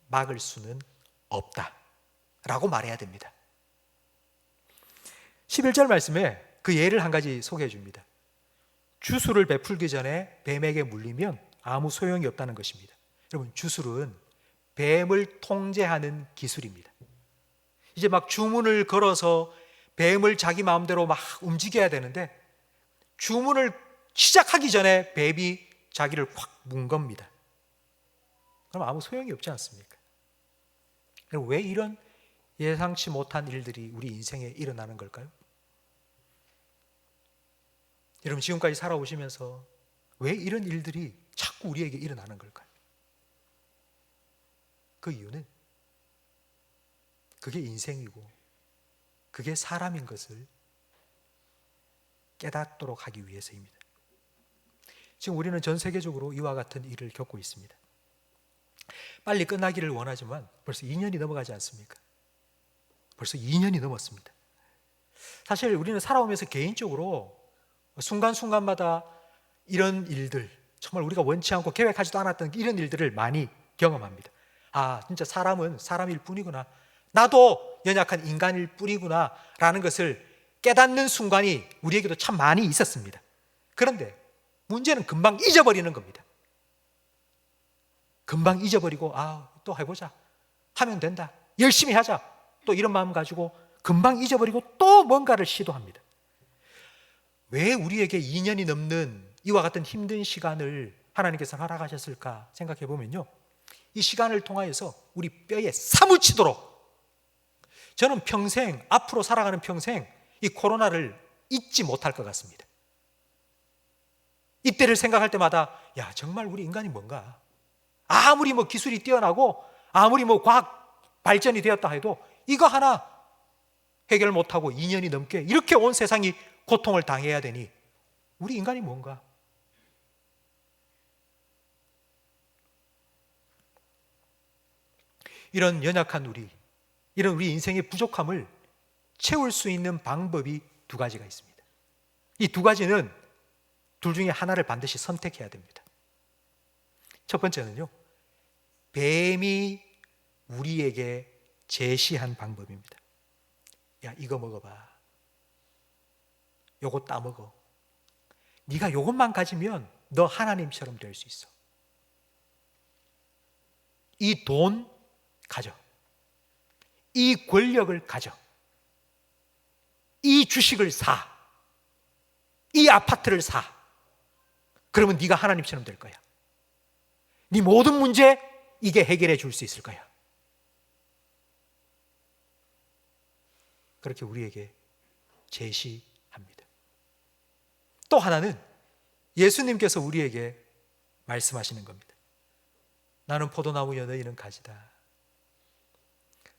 막을 수는 없다 라고 말해야 됩니다. 11절 말씀에 그 예를 한 가지 소개해 줍니다. 주술을 베풀기 전에 뱀에게 물리면 아무 소용이 없다는 것입니다. 여러분, 주술은 뱀을 통제하는 기술입니다. 이제 막 주문을 걸어서 뱀을 자기 마음대로 막 움직여야 되는데 주문을 시작하기 전에 뱀이 자기를 확 문 겁니다. 그럼 아무 소용이 없지 않습니까? 왜 이런 예상치 못한 일들이 우리 인생에 일어나는 걸까요? 여러분, 지금까지 살아오시면서 왜 이런 일들이 자꾸 우리에게 일어나는 걸까요? 그 이유는 그게 인생이고 그게 사람인 것을 깨닫도록 하기 위해서입니다. 지금 우리는 전 세계적으로 이와 같은 일을 겪고 있습니다. 빨리 끝나기를 원하지만 벌써 2년이 넘어가지 않습니까? 벌써 2년이 넘었습니다. 사실 우리는 살아오면서 개인적으로 순간순간마다 이런 일들, 정말 우리가 원치 않고 계획하지도 않았던 이런 일들을 많이 경험합니다. 아, 진짜 사람은 사람일 뿐이구나, 나도 연약한 인간일 뿐이구나 라는 것을 깨닫는 순간이 우리에게도 참 많이 있었습니다. 그런데 문제는 금방 잊어버리는 겁니다. 금방 잊어버리고 또 해보자, 하면 된다, 열심히 하자, 또 이런 마음 가지고 금방 잊어버리고 또 뭔가를 시도합니다. 왜 우리에게 2년이 넘는 이와 같은 힘든 시간을 하나님께서 허락하셨을까 생각해 보면요, 이 시간을 통하여서 우리 뼈에 사무치도록, 저는 평생, 앞으로 살아가는 평생 이 코로나를 잊지 못할 것 같습니다. 이때를 생각할 때마다 야, 정말 우리 인간이 뭔가? 아무리 기술이 뛰어나고 아무리 과학 발전이 되었다 해도 이거 하나 해결 못하고 2년이 넘게 이렇게 온 세상이 고통을 당해야 되니 우리 인간이 뭔가? 이런 연약한 이런 우리 인생의 부족함을 채울 수 있는 방법이 두 가지가 있습니다. 이 두 가지는 둘 중에 하나를 반드시 선택해야 됩니다. 첫 번째는요, 뱀이 우리에게 제시한 방법입니다. 야, 이거 먹어봐. 요거 따먹어. 네가 요것만 가지면 너 하나님처럼 될 수 있어. 이 돈 가져. 이 권력을 가져. 이 주식을 사. 이 아파트를 사. 그러면 네가 하나님처럼 될 거야. 네 모든 문제 이게 해결해 줄 수 있을 거야. 그렇게 우리에게 제시합니다. 또 하나는 예수님께서 우리에게 말씀하시는 겁니다. 나는 포도나무여 너희는 가지다.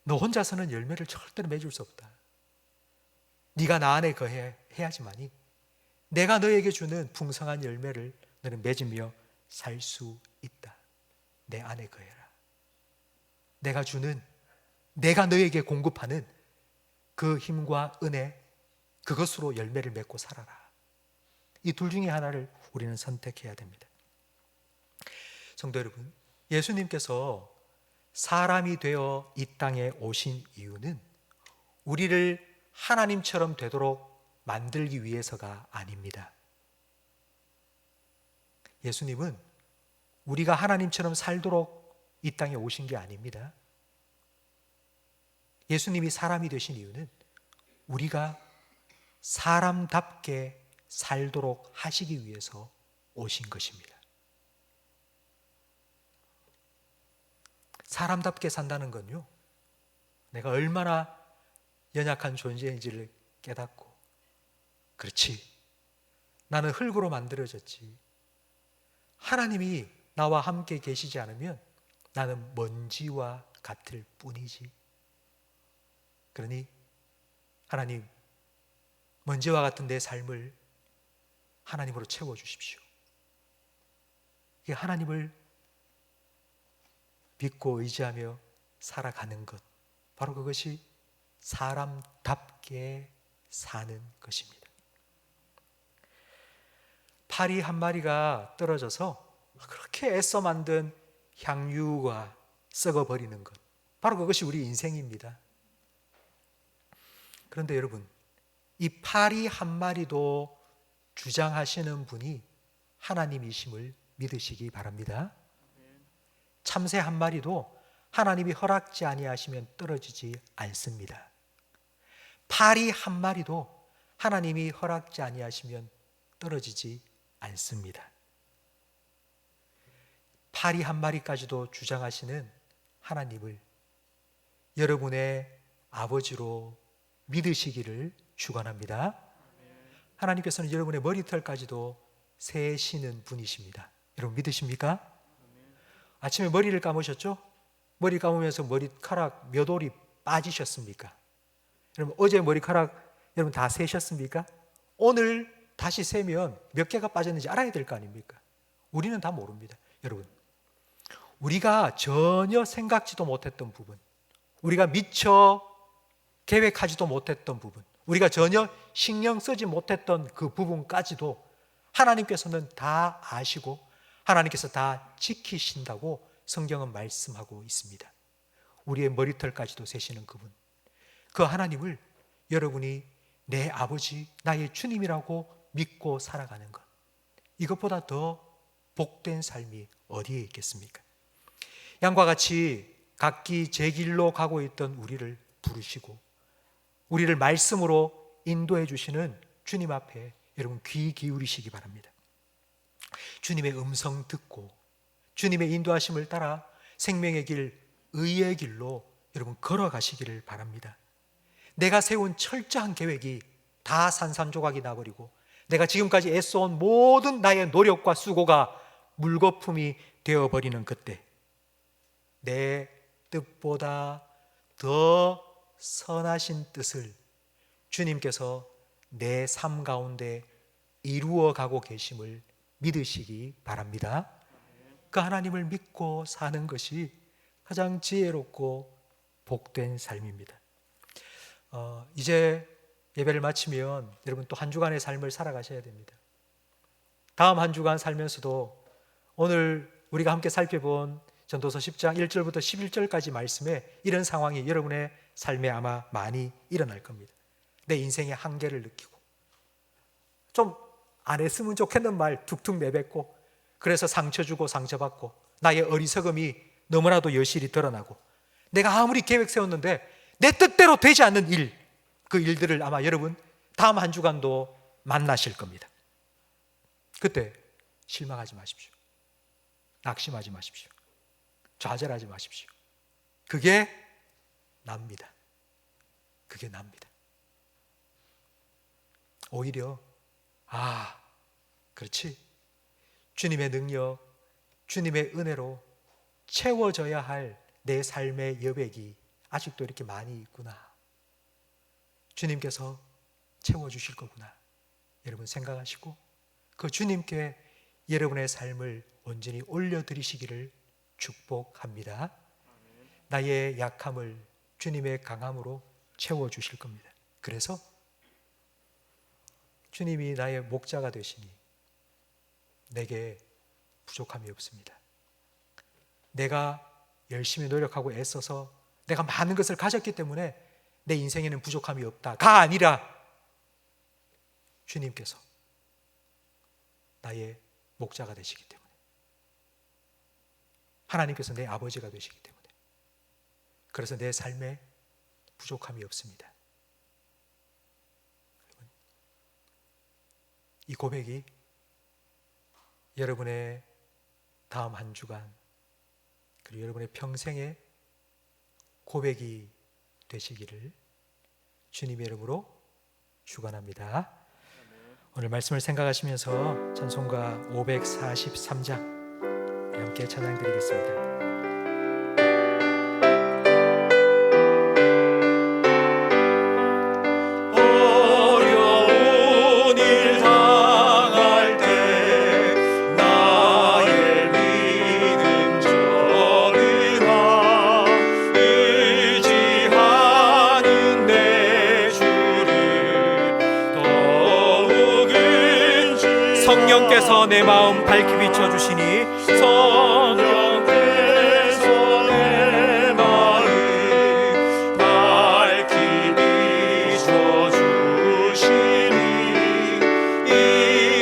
너 혼자서는 열매를 절대로 맺을 수 없다. 네가 나 안에 거해야지만이 내가 너에게 주는 풍성한 열매를 너는 맺으며 살 수 있다. 내 안에 거해라. 내가 너에게 공급하는 그 힘과 은혜, 그것으로 열매를 맺고 살아라. 이 둘 중에 하나를 우리는 선택해야 됩니다. 성도 여러분, 예수님께서 사람이 되어 이 땅에 오신 이유는 우리를 하나님처럼 되도록 만들기 위해서가 아닙니다. 예수님은 우리가 하나님처럼 살도록 이 땅에 오신 게 아닙니다. 예수님이 사람이 되신 이유는 우리가 사람답게 살도록 하시기 위해서 오신 것입니다. 사람답게 산다는 건요, 내가 얼마나 연약한 존재인지를 깨닫고, 그렇지, 나는 흙으로 만들어졌지, 하나님이 나와 함께 계시지 않으면 나는 먼지와 같을 뿐이지. 그러니 하나님, 먼지와 같은 내 삶을 하나님으로 채워주십시오. 하나님을 믿고 의지하며 살아가는 것, 바로 그것이 사람답게 사는 것입니다. 파리 한 마리가 떨어져서 그렇게 애써 만든 향유가 썩어버리는 것, 바로 그것이 우리 인생입니다. 그런데 여러분, 이 파리 한 마리도 주장하시는 분이 하나님이심을 믿으시기 바랍니다. 참새 한 마리도 하나님이 허락지 아니하시면 떨어지지 않습니다. 파리 한 마리도 하나님이 허락지 아니하시면 떨어지지 않습니다. 파리 한 마리까지도 주장하시는 하나님을 여러분의 아버지로 믿으시기를 축원합니다. 하나님께서는 여러분의 머리털까지도 세시는 분이십니다. 여러분 믿으십니까? 아침에 머리를 감으셨죠? 머리 감으면서 머리카락 몇 올이 빠지셨습니까? 여러분 어제 머리카락 여러분 다 세셨습니까? 오늘 다시 세면 몇 개가 빠졌는지 알아야 될 거 아닙니까? 우리는 다 모릅니다. 여러분, 우리가 전혀 생각지도 못했던 부분, 우리가 미처 계획하지도 못했던 부분, 우리가 전혀 신경 쓰지 못했던 그 부분까지도 하나님께서는 다 아시고 하나님께서 다 지키신다고 성경은 말씀하고 있습니다. 우리의 머리털까지도 세시는 그분, 그 하나님을 여러분이 내 아버지, 나의 주님이라고 믿고 살아가는 것, 이것보다 더 복된 삶이 어디에 있겠습니까? 양과 같이 각기 제 길로 가고 있던 우리를 부르시고 우리를 말씀으로 인도해 주시는 주님 앞에 여러분 귀 기울이시기 바랍니다. 주님의 음성 듣고 주님의 인도하심을 따라 생명의 길, 의의 길로 여러분 걸어가시기를 바랍니다. 내가 세운 철저한 계획이 다 산산조각이 나버리고 내가 지금까지 애써온 모든 나의 노력과 수고가 물거품이 되어버리는 그때, 내 뜻보다 더 선하신 뜻을 주님께서 내 삶 가운데 이루어가고 계심을 믿으시기 바랍니다. 그 하나님을 믿고 사는 것이 가장 지혜롭고 복된 삶입니다. 이제 예배를 마치면 여러분 또 한 주간의 삶을 살아가셔야 됩니다. 다음 한 주간 살면서도 오늘 우리가 함께 살펴본 전도서 10장 1절부터 11절까지 말씀에 이런 상황이 여러분의 삶에 아마 많이 일어날 겁니다. 내 인생의 한계를 느끼고 좀 안 했으면 좋겠는 말 툭툭 내뱉고, 그래서 상처 주고 상처받고, 나의 어리석음이 너무나도 여실히 드러나고, 내가 아무리 계획 세웠는데 내 뜻대로 되지 않는 일, 그 일들을 아마 여러분 다음 한 주간도 만나실 겁니다. 그때 실망하지 마십시오. 낙심하지 마십시오. 좌절하지 마십시오. 그게 납니다. 그게 납니다. 오히려 그렇지, 주님의 능력, 주님의 은혜로 채워져야 할 내 삶의 여백이 아직도 이렇게 많이 있구나, 주님께서 채워주실 거구나, 여러분 생각하시고 그 주님께 여러분의 삶을 온전히 올려드리시기를 축복합니다. 나의 약함을 주님의 강함으로 채워주실 겁니다. 그래서 주님이 나의 목자가 되시니 내게 부족함이 없습니다. 내가 열심히 노력하고 애써서 내가 많은 것을 가졌기 때문에 내 인생에는 부족함이 없다가 아니라 주님께서 나의 목자가 되시기 때문에, 하나님께서 내 아버지가 되시기 때문에, 그래서 내 삶에 부족함이 없습니다. 이 고백이 여러분의 다음 한 주간, 그리고 여러분의 평생의 고백이 되시기를 주님의 이름으로 축원합니다. 오늘 말씀을 생각하시면서 찬송가 543장 함께 찬양드리겠습니다. 성령께서 내 마음 밝히 비춰주시니, 성령께서 내 마음 밝히 비춰주시니,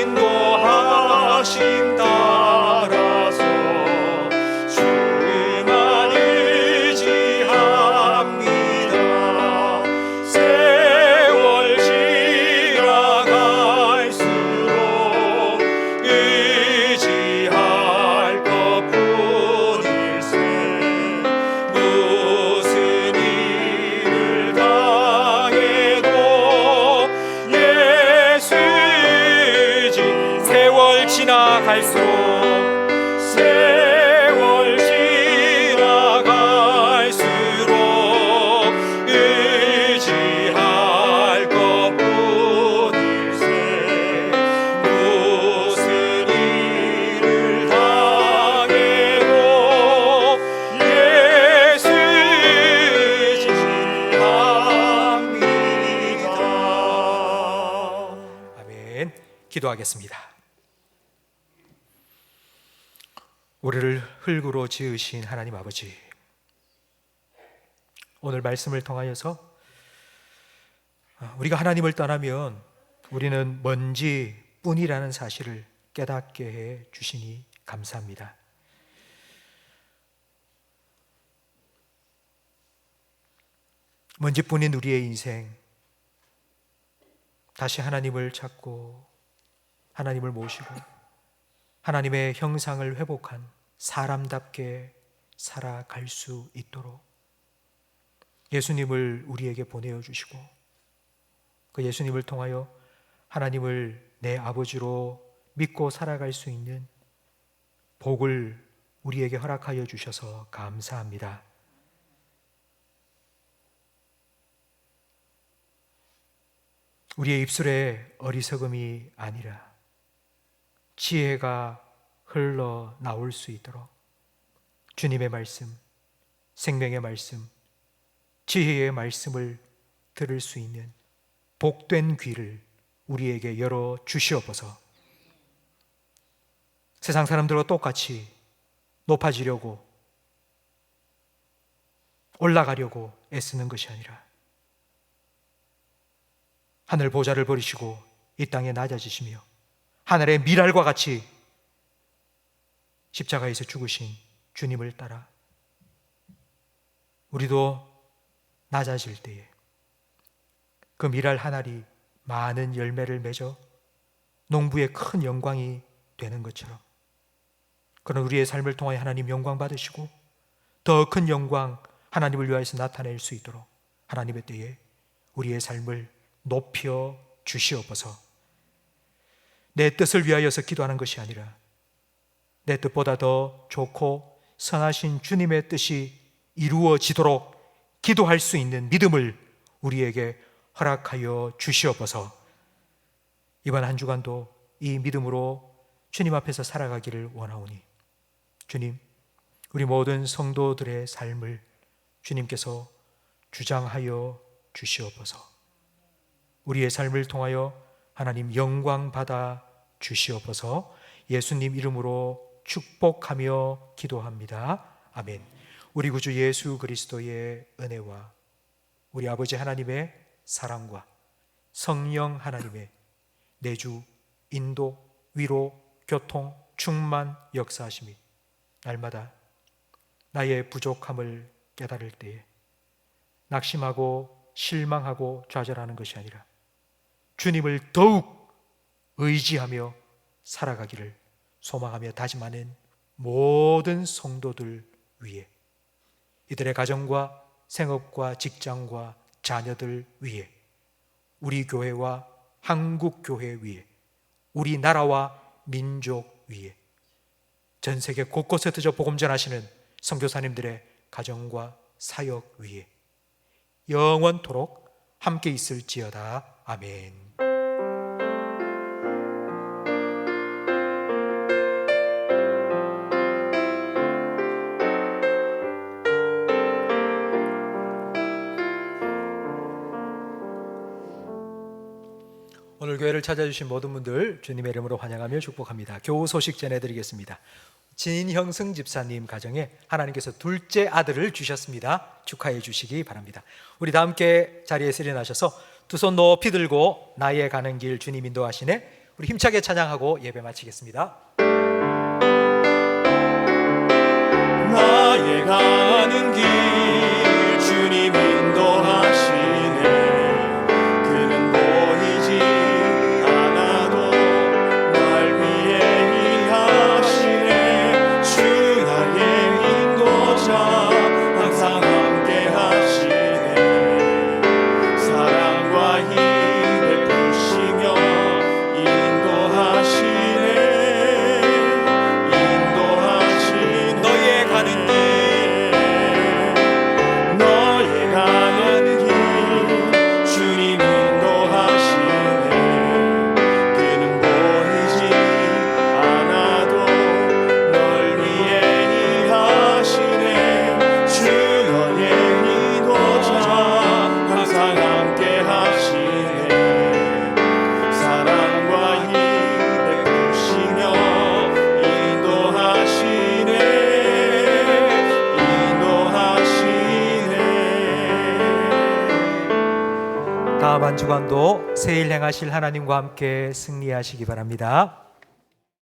인도하심 따라서 주만 의지합니다. 세월 지나갈수록 의지할 것뿐일세. 무슨 일을 당해도 예수 의지. 세월 지나갈수록, 세월 지나갈수록 의지할 것뿐일세. 무슨 일을 당해도 예수 의지합니다. 아멘. 기도하겠습니다. 우리를 흙으로 지으신 하나님 아버지, 오늘 말씀을 통하여서 우리가 하나님을 떠나면 우리는 먼지뿐이라는 사실을 깨닫게 해 주시니 감사합니다. 먼지뿐인 우리의 인생, 다시 하나님을 찾고 하나님을 모시고 하나님의 형상을 회복한 사람답게 살아갈 수 있도록 예수님을 우리에게 보내어 주시고, 그 예수님을 통하여 하나님을 내 아버지로 믿고 살아갈 수 있는 복을 우리에게 허락하여 주셔서 감사합니다. 우리의 입술에 어리석음이 아니라 지혜가 흘러나올 수 있도록 주님의 말씀, 생명의 말씀, 지혜의 말씀을 들을 수 있는 복된 귀를 우리에게 열어 주시옵소서. 세상 사람들과 똑같이 높아지려고 올라가려고 애쓰는 것이 아니라 하늘 보좌를 버리시고 이 땅에 낮아지시며 하늘의 미랄과 같이 십자가에서 죽으신 주님을 따라 우리도 낮아질 때에 그 미랄 하나리 많은 열매를 맺어 농부의 큰 영광이 되는 것처럼 그런 우리의 삶을 통하여 하나님 영광 받으시고 더 큰 영광 하나님을 위하여서 나타낼 수 있도록 하나님의 때에 우리의 삶을 높여 주시옵소서. 내 뜻을 위하여서 기도하는 것이 아니라 내 뜻보다 더 좋고 선하신 주님의 뜻이 이루어지도록 기도할 수 있는 믿음을 우리에게 허락하여 주시옵소서. 이번 한 주간도 이 믿음으로 주님 앞에서 살아가기를 원하오니 주님, 우리 모든 성도들의 삶을 주님께서 주장하여 주시옵소서. 우리의 삶을 통하여 하나님 영광 받아 주시옵소서. 예수님 이름으로 축복하며 기도합니다. 아멘. 우리 구주 예수 그리스도의 은혜와 우리 아버지 하나님의 사랑과 성령 하나님의 내주, 인도, 위로, 교통, 충만, 역사하심이 날마다 나의 부족함을 깨달을 때에 낙심하고 실망하고 좌절하는 것이 아니라 주님을 더욱 의지하며 살아가기를 소망하며 다짐하는 모든 성도들 위해 이들의 가정과 생업과 직장과 자녀들 위해 우리 교회와 한국 교회 위해 우리나라와 민족 위해 전 세계 곳곳에 드저 복음 전하시는 선교사님들의 가정과 사역 위에 영원토록 함께 있을지어다. 아멘. 오늘 교회를 찾아주신 모든 분들 주님의 이름으로 환영하며 축복합니다. 교우 소식 전해드리겠습니다. 진형승 집사님 가정에 하나님께서 둘째 아들을 주셨습니다. 축하해 주시기 바랍니다. 우리 다 함께 자리에 일어나셔서 두 손 높이 들고 나의 가는 길 주님 인도하시네. 우리 힘차게 찬양하고 예배 마치겠습니다. 나의 가는 길 주님 인도하시네. 그는 보이지 않아도 날 위해 일하시네. 주 나의 인도자 항상 함께 하시네. 사랑과 힘 베푸시며 인도하시네. 너의 가는 길 주님 인도하시네. 그는 보이지 않아도 널 위해 일하시네. 주 너의 인도자 항상 함께 하시네. 사랑과 힘 베푸시며 인도하시네. 다음 한 주간도 새 일 행하실 하나님과 함께 승리하시기 바랍니다.